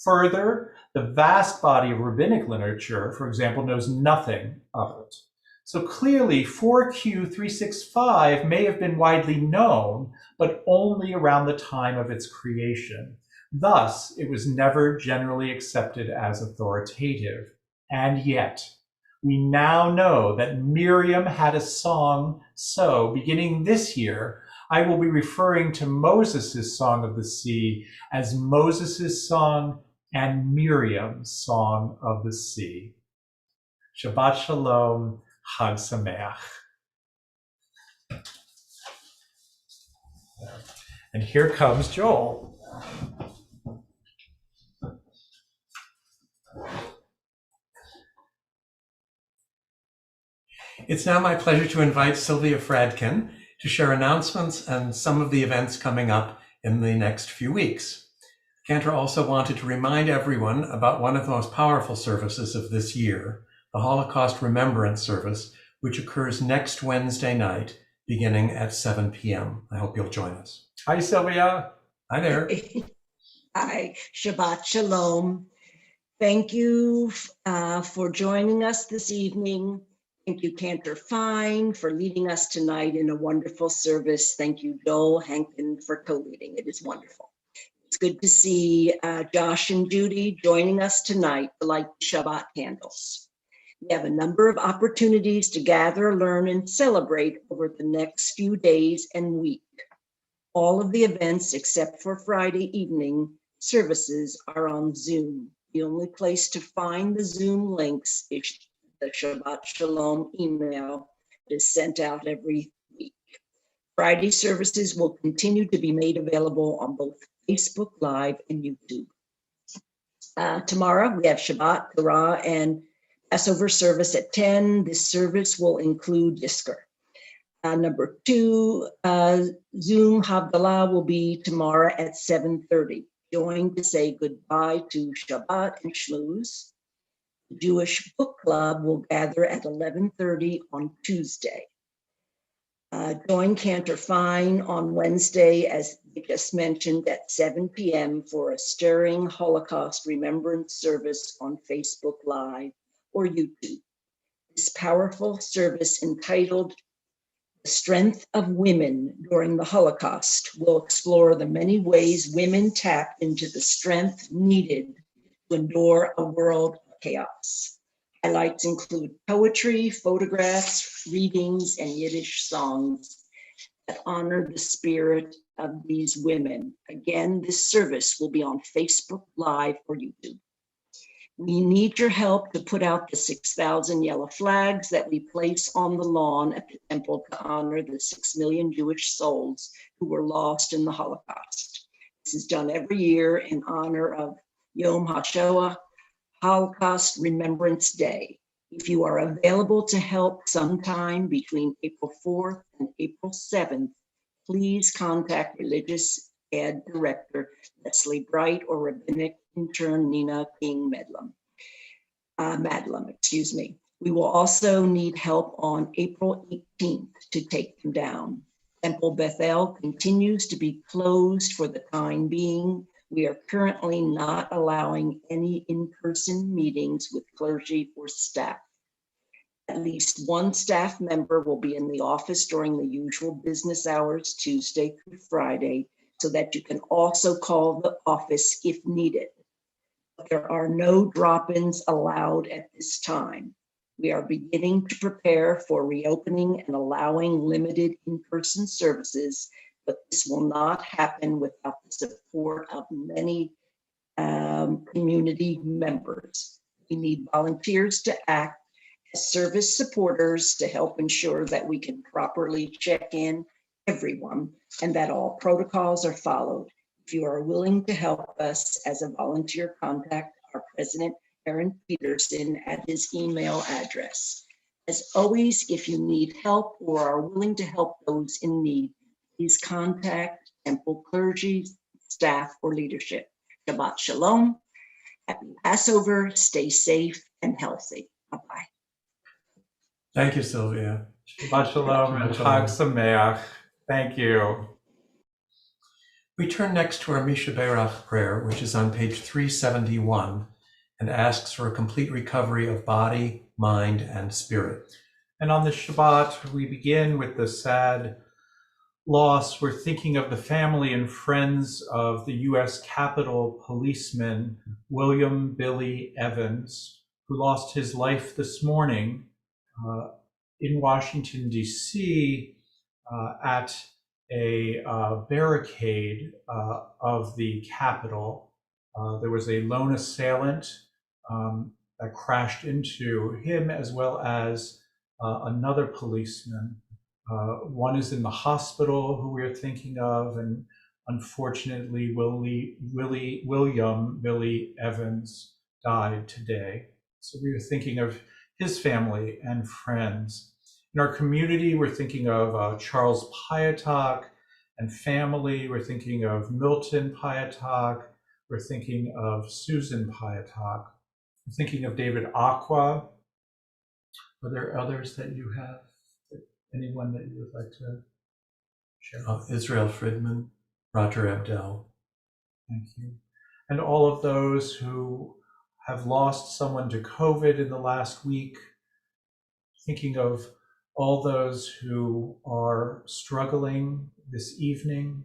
Further, the vast body of rabbinic literature, for example, knows nothing of it. So clearly, 4Q 365 may have been widely known, but only around the time of its creation. Thus, it was never generally accepted as authoritative. And yet, we now know that Miriam had a song, so beginning this year, I will be referring to Moses' Song of the Sea as Moses' Song and Miriam's Song of the Sea. Shabbat Shalom, Chag Sameach. And here comes Joel. It's now my pleasure to invite Sylvia Fradkin to share announcements and some of the events coming up in the next few weeks. Cantor also wanted to remind everyone about one of the most powerful services of this year, the Holocaust Remembrance Service, which occurs next Wednesday night, beginning at 7 p.m. I hope you'll join us. Hi, Sylvia. Hi there. Hi, Shabbat Shalom. Thank you for joining us this evening. Thank you, Cantor Fine, for leading us tonight in a wonderful service. Thank you, Joel Hankin, for co-leading. It is wonderful. It's good to see Josh and Judy joining us tonight to light Shabbat candles. We have a number of opportunities to gather, learn, and celebrate over the next few days and week. All of the events, except for Friday evening services, are on Zoom. The only place to find the Zoom links is the Shabbat Shalom email that is sent out every week. Friday services will continue to be made available on both Facebook Live and YouTube. Tomorrow we have Shabbat, Torah, and Passover service at 10. This service will include Yisker. Number 2, Zoom Havdalah will be tomorrow at 7:30. Join to say goodbye to Shabbat and Shmooze. The Jewish Book Club will gather at 11:30 on Tuesday. Join Cantor Fine on Wednesday, as we just mentioned, at 7 p.m. for a stirring Holocaust remembrance service on Facebook Live or YouTube. This powerful service, entitled The Strength of Women During the Holocaust, will explore the many ways women tapped into the strength needed to endure a world of chaos. Highlights include poetry, photographs, readings, and Yiddish songs that honor the spirit of these women. Again, this service will be on Facebook Live or YouTube. We need your help to put out the 6,000 yellow flags that we place on the lawn at the temple to honor the 6 million Jewish souls who were lost in the Holocaust. This is done every year in honor of Yom HaShoah, Holocaust Remembrance Day. If you are available to help sometime between April 4th and April 7th, please contact Religious Ed Director Leslie Bright or Rabbinic Intern Nina King Madlam. We will also need help on April 18th to take them down. Temple Bethel continues to be closed for the time being. We are currently not allowing any in-person meetings with clergy or staff. At least one staff member will be in the office during the usual business hours, Tuesday through Friday, so that you can also call the office if needed. There are no drop-ins allowed at this time. We are beginning to prepare for reopening and allowing limited in-person services, but this will not happen without the support of many community members. We need volunteers to act as service supporters to help ensure that we can properly check in everyone and that all protocols are followed. If you are willing to help us as a volunteer, contact our president, Aaron Peterson, at his email address. As always, if you need help or are willing to help those in need, please contact Temple clergy, staff, or leadership. Shabbat Shalom. Happy Passover. Stay safe and healthy. Bye-bye. Thank you, Sylvia. Shabbat Shalom and Chag Sameach. Thank you. We turn next to our Misha Berach prayer, which is on page 371, and asks for a complete recovery of body, mind, and spirit. And on the Shabbat, we begin with the sad loss. We're thinking of the family and friends of the U.S. Capitol policeman, William Billy Evans, who lost his life this morning in Washington, D.C. At a barricade of the Capitol. There was a lone assailant that crashed into him, as well as another policeman. One is in the hospital, who we're thinking of, and unfortunately, William Billy Evans died today. So we were thinking of his family and friends. In our community, we're thinking of Charles Piatak and family. We're thinking of Milton Piatak. We're thinking of Susan Piatak. We're thinking of David Aqua. Are there others that you have? Anyone that you would like to share? Israel Friedman, Roger Abdel. Thank you. And all of those who have lost someone to COVID in the last week, thinking of all those who are struggling this evening.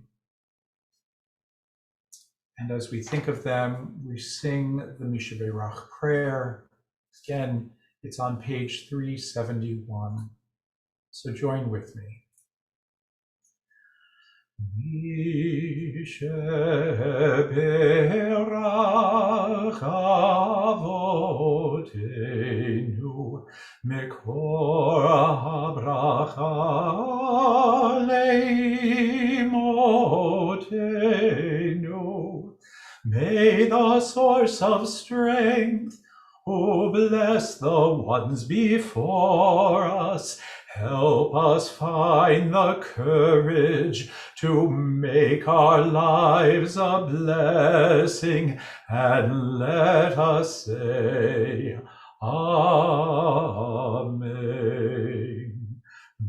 And as we think of them, we sing the Misha Berach prayer. Again, it's on page 371. So join with me. Misha Berach Avotenu Mekor HaBracha Leimotenu. May the source of strength, who bless the ones before us, help us find the courage to make our lives a blessing, and let us say, Amen.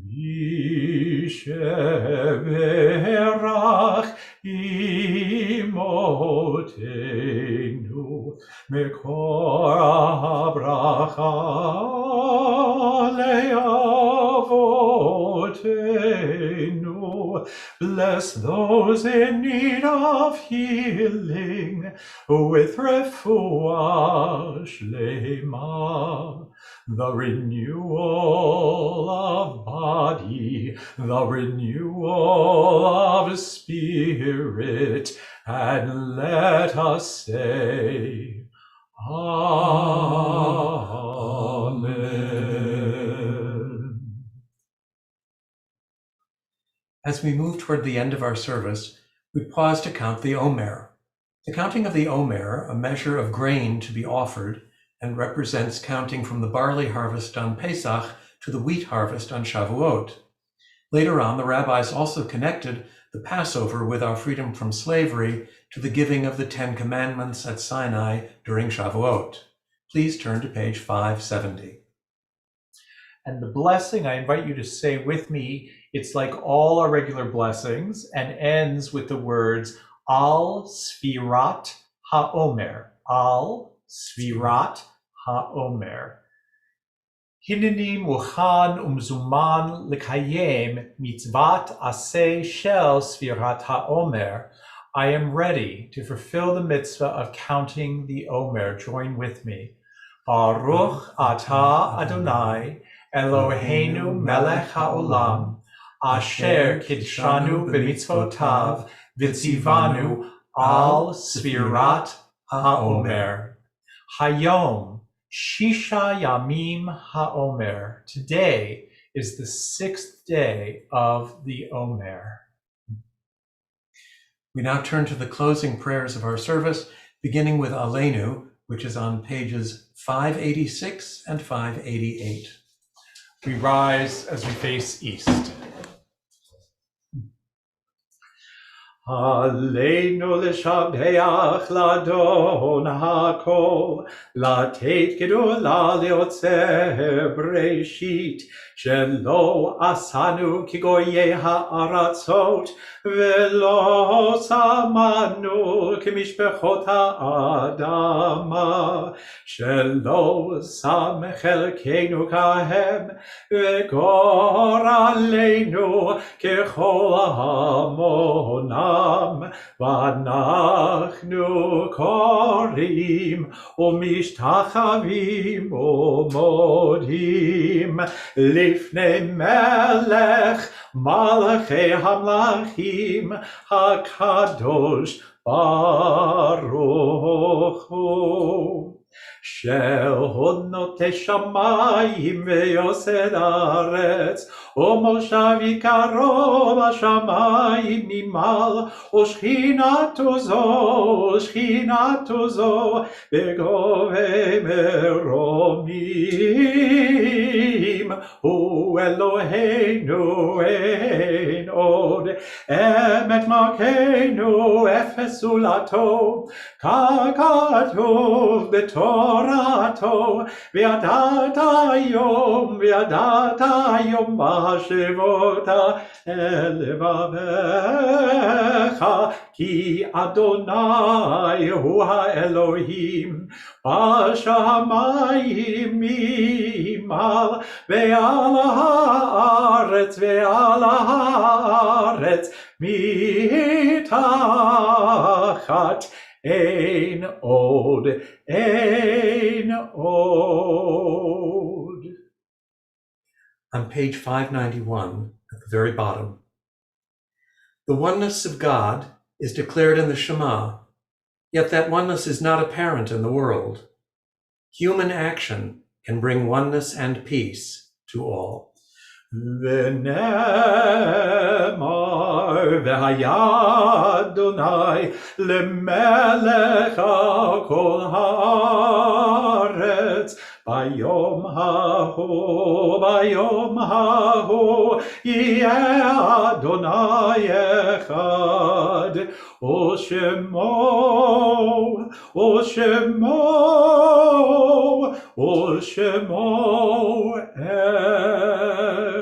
Misha Berach Imotenu Mekor HaBracha Le'avotenu Bless those in need of healing with refuah shlema, the renewal of body, the renewal of spirit, and let us say, Amen. As we move toward the end of our service, we pause to count the Omer. The counting of the Omer, a measure of grain to be offered, and represents counting from the barley harvest on Pesach to the wheat harvest on Shavuot. Later on, the rabbis also connected the Passover with our freedom from slavery to the giving of the 10 Commandments at Sinai during Shavuot. Please turn to page 570. And the blessing, I invite you to say with me, it's like all our regular blessings and ends with the words Al Sfirat HaOmer. Al Sfirat HaOmer. Hineni Muchan Umzuman Likayem Mitzvat Aseh Shel Sfirat HaOmer. I am ready to fulfill the mitzvah of counting the Omer. Join with me. Baruch Atah Adonai Eloheinu melech haolam, asher kidshanu b'mitzvotav, v'tzivanu al sfirat haomer. Hayom, Shisha Yamim haomer. Today is the 6th day of the Omer. We now turn to the closing prayers of our service, beginning with Aleinu, which is on pages 586 and 588. We rise as we face east. Aleinu l'shabeach l'Adon hakol, לתת גדולה ליוצר בראשית, שלא עשנו כגויי הארצות, ולא שמנו כמשפחות האדמה, שלא שם חלקנו כהם, וגורלנו ככל המונם, ואנחנו קוראים ומשתחווים ומודים לפני מלך מלכי המלכים הקדוש ברוך הוא. שהודנות שמיים ויוסד הארץ, ומושבי קרוב השמיים ממעל, ושכינתו זו בגובה מרומים. הוא אלוהינו אין עוד, אמת מלכנו אפס זולתו, ככתוב בתורתו, וידעת היום מחשבות אל לבביך, כי אדוני הוא האלוהים בשמיים ממעל, ועל הארץ מתחת. Ein od. On page 591, at the very bottom, the oneness of God is declared in the Shema, yet that oneness is not apparent in the world. Human action can bring oneness and peace to all. ונאמר והיה אדוני למלך על כל הארץ ביום ההוא יהיה אדוני אחד ושמו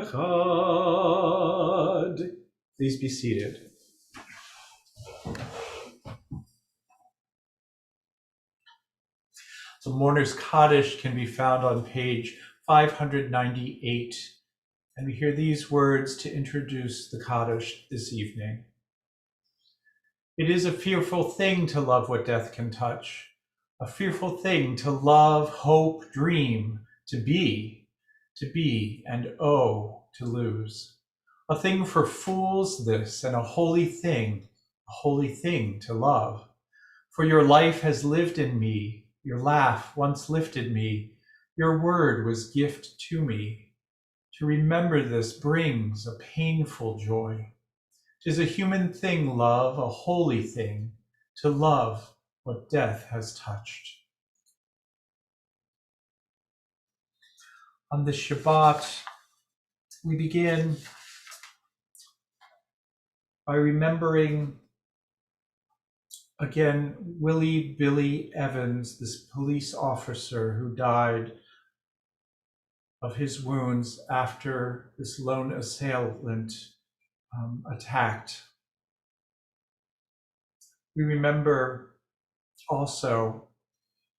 echad. Please be seated. So Mourner's Kaddish can be found on page 598 And we hear these words to introduce the Kaddish this evening. It is a fearful thing to love what death can touch, a fearful thing to love, hope, dream, to be, and oh, to lose. A thing for fools this, and a holy thing to love. For your life has lived in me, your laugh once lifted me, your word was gift to me. To remember this brings a painful joy. 'Tis a human thing, love, a holy thing, to love what death has touched. On this Shabbat, we begin by remembering again Willie Billy Evans, this police officer who died of his wounds after this lone assailant attacked. We remember also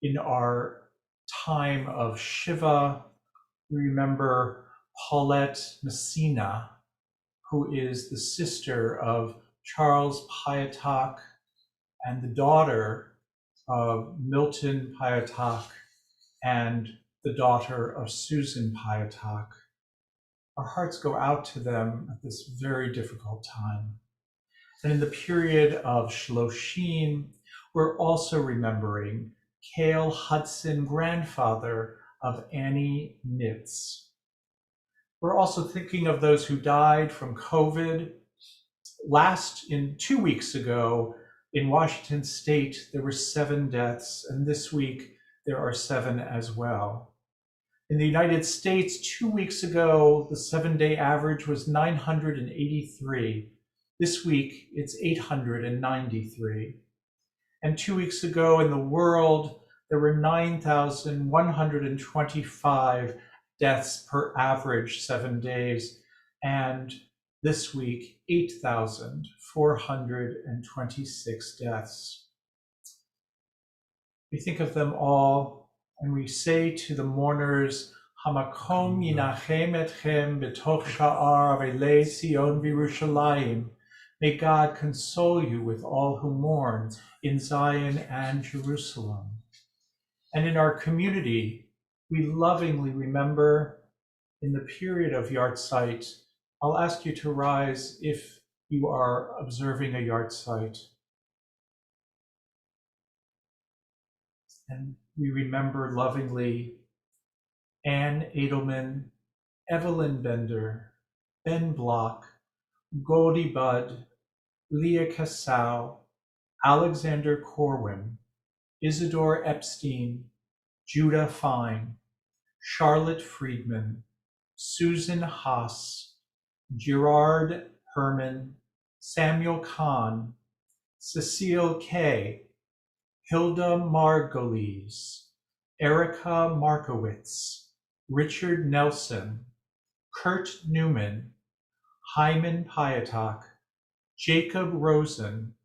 in our time of Shiva, we remember Paulette Messina, who is the sister of Charles Piatak and the daughter of Milton Piatak and the daughter of Susan Piatak. Our hearts go out to them at this very difficult time. And in the period of Shloshim, we're also remembering Cale Hudson, grandfather of Annie Nitz. We're also thinking of those who died from COVID. 2 weeks ago, in Washington State, there were 7 deaths, and this week there are 7 as well. In the United States, 2 weeks ago, the 7-day average was 983. This week, it's 893. And 2 weeks ago in the world, there were 9,125 deaths per average 7 days. And this week, 8,426 deaths. We think of them all, and we say to the mourners, Hamakom yinachem etchem betoch sha'ar avelei Sion v'Yerushalayim. May God console you with all who mourn in Zion and Jerusalem. And in our community, we lovingly remember in the period of Yartzeit. I'll ask you to rise if you are observing a Yartzeit. And we remember lovingly Anne Edelman, Evelyn Bender, Ben Block, Goldie Budd, Leah Cassau, Alexander Corwin, Isidore Epstein, Judah Fine, Charlotte Friedman, Susan Haas, Gerard Herman, Samuel Kahn, Cecile Kay, Hilda Margolis, Erica Markowitz, Richard Nelson, Kurt Newman, Hyman Piatak, Jacob Rosen,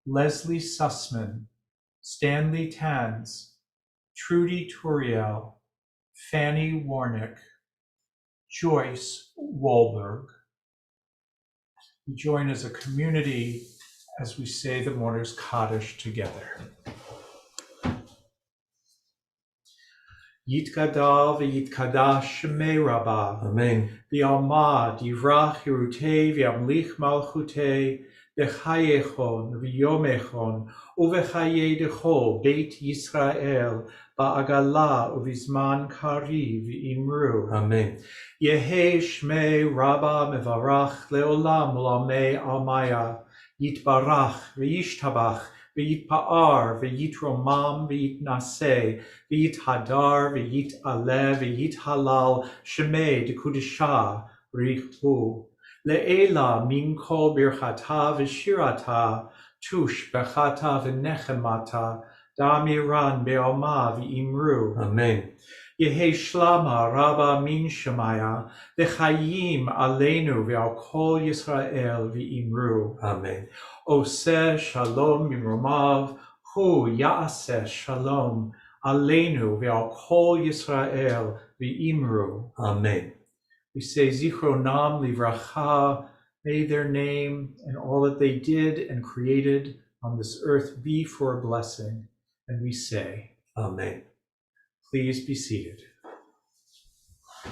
Leslie Sussman, Stanley Tanz, Trudy Turiel, Fanny Warnick, Joyce Wahlberg. We join as a community as we say the mourners Kaddish together. Yitgadal v'yitkadash shemei Rabbah. Amen. V'yalma divrach hirutei v'yamlich malchutei v'chayechon v'yomechon uv'chayei dechol Beit Yisrael ba'agala uv'zman kari v'imru. Amen. Yehei shmei Rabbah mevarach leolam ulamei almaya yitbarach v'yishtabach v'yitpa'ar v'yitromam v'yitnaseh v'yithadar v'yit'aleh v'yithalal shemei dekudisha richu le'ela min kol birchata v'shirata tush bechata v'nechemata damiran be'oma v'imru. Amen. Yehei shlama Rabba min shemaya v'chayim aleinu v'al kol Yisrael v'imru. Amen. Oseh shalom mimromav hu ya'aseh shalom aleinu v'al kol Yisrael v'imru. Amen. We say Zichronam Livracha, may their name and all that they did and created on this earth be for a blessing. And we say, Amen. please be seated. I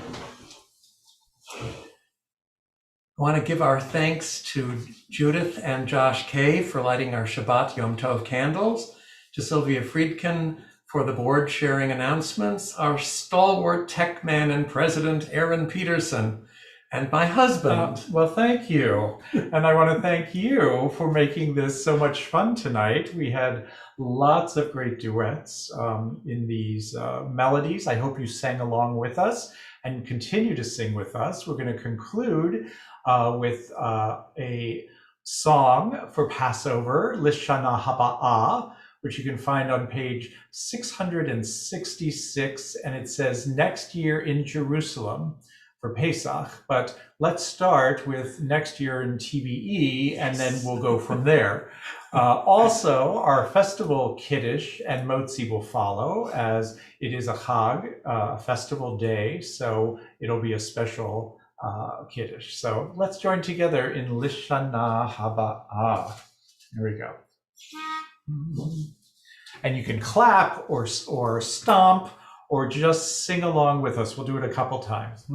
want to give our thanks to Judith and Josh Kay for lighting our Shabbat Yom Tov candles, to Sylvia Friedkin for the board sharing announcements, our stalwart tech man and president, Aaron Peterson, and my husband. Well, thank you. And I want to thank you for making this so much fun tonight. We had lots of great duets in these melodies. I hope you sang along with us and continue to sing with us. We're going to conclude with a song for Passover, Lishana Haba'ah, which you can find on page 666, and it says next year in Jerusalem for Pesach, but let's start with next year in TBE, and then we'll go from there. Also, our festival Kiddush and Motzi will follow, as it is a Chag, a festival day, so it'll be a special Kiddush. So let's join together in Lishana Haba'ah. Here we go. And you can clap or stomp or just sing along with us. We'll do it a couple times.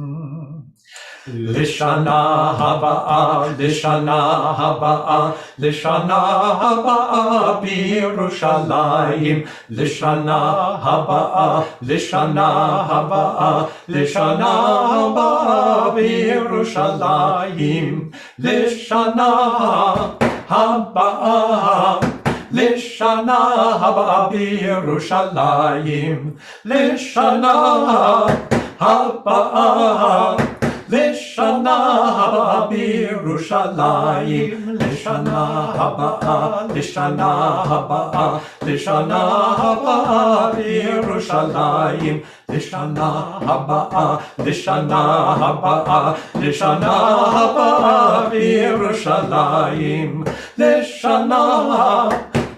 Lishana Haba'ah, Lishana Haba'ah, Lishana Haba'ah b'Yerushalayim, Lishana Haba'ah, Lishana Haba'ah, Lishana Haba'ah b'Yerushalayim, Lishana Haba'ah, Lishana Haba'ah b'Yerushalayim, Lishana Haba'ah, Lishana Haba'ah b'Yerushalayim, Lishana Haba'ah, Lishana Haba'ah, Lishana Haba'ah b'Yerushalayim, Lishana Haba'ah, Lishana Haba'ah, Lishana Haba'ah b'Yerushalayim, Lishana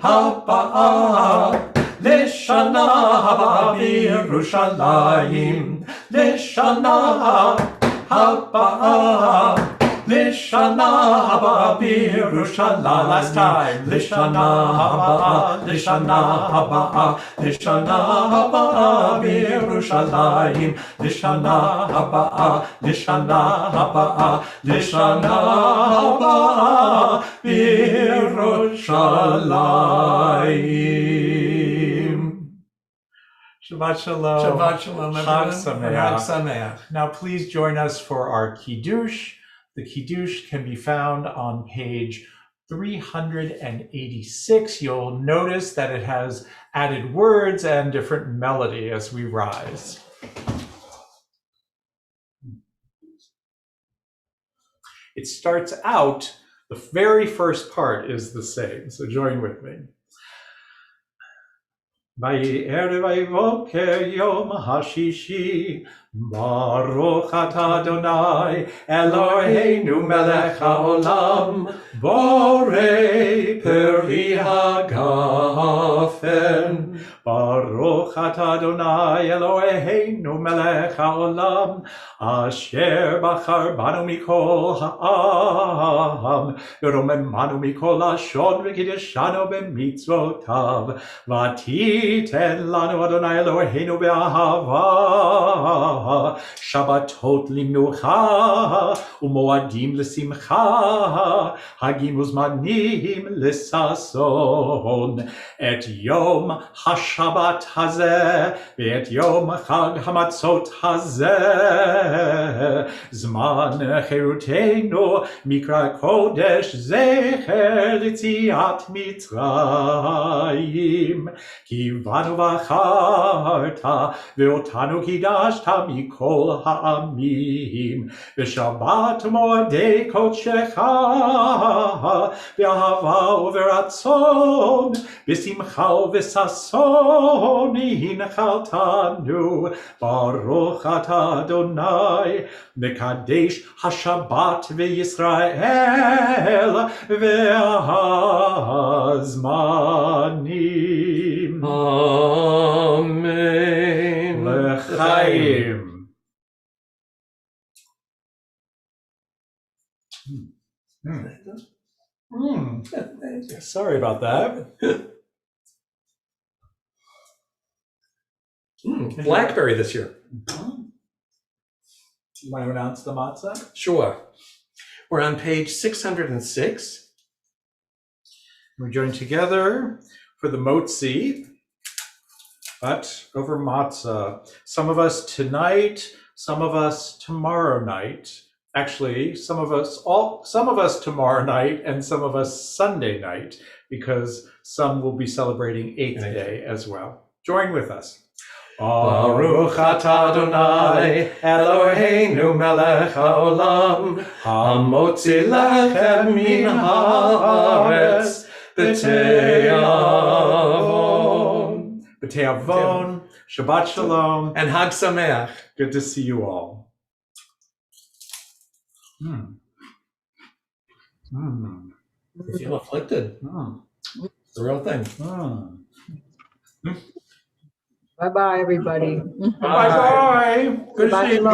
Haba'ah, Lishana Haba'ah b'Yerushalayim, Lishana Haba'ah, Lishana Haba'ah b'Yerushalayim. Last time. Lishana Haba'ah, Lishana Haba'ah, Lishana Haba'ah b'Yerushalayim, Lishana Haba'ah, Lishana Haba'ah, Lishana Haba'ah b'Yerushalayim. Shabbat Shalom. Shabbat Shalom, Chag everyone. Sameach. Chag Sameach. Now, please join us for our Kiddush. The Kiddush can be found on page 386. You'll notice that it has added words and different melody as we rise. It starts out, the very first part is the same, so join with me. Vay'erev vayvoker yom hashishi, Baruch atah Adonai Eloheinu melech haolam, borei peri hagafen. Baruch atah Adonai Eloheinu melech haolam, asher bachar banu mikol ha'am, v'romemanu mikol lashon v'kiddushanu b'mitzvotav, v'titen lanu Adonai Eloheinu be'ahava, Shabbatot limenucha umoadim l'simcha, hagim uzmanim l'sason, et yom hashabat hazeh ve'et yom chag hamatzot hazeh, zman cherutenu mikra kodesh zecher l'tziat Mitzrayim, kivanu v'acharta ve'otanu kidashta mikol ha'amim, v'shabbat moadei kodshecha, v'ahava u'v'ratzon, v'simcha u'v'sason, hinchaltanu, Baruch atah Adonai, v'kadesh hashabat v'Yisrael, v'hazmanim. Amen. L'chaim. Sorry about that. Blackberry this year. You want to announce the matzah? Sure. We're on page 606. We join together for the motzi, but over matzah. Some of us tonight, some of us tomorrow night. Actually, some of us tomorrow night, and some of us Sunday night, because some will be celebrating Eighth Day as well. Join with us. Baruch atah Adonai Eloheinu melech haolam hamotzi lechem min haaretz b'te'avon. B'te'avon, Shabbat Shalom, And Hag Sameach. good to see you all. You feel afflicted. It's the real thing. Bye-bye, everybody. Bye-bye. Good to see you.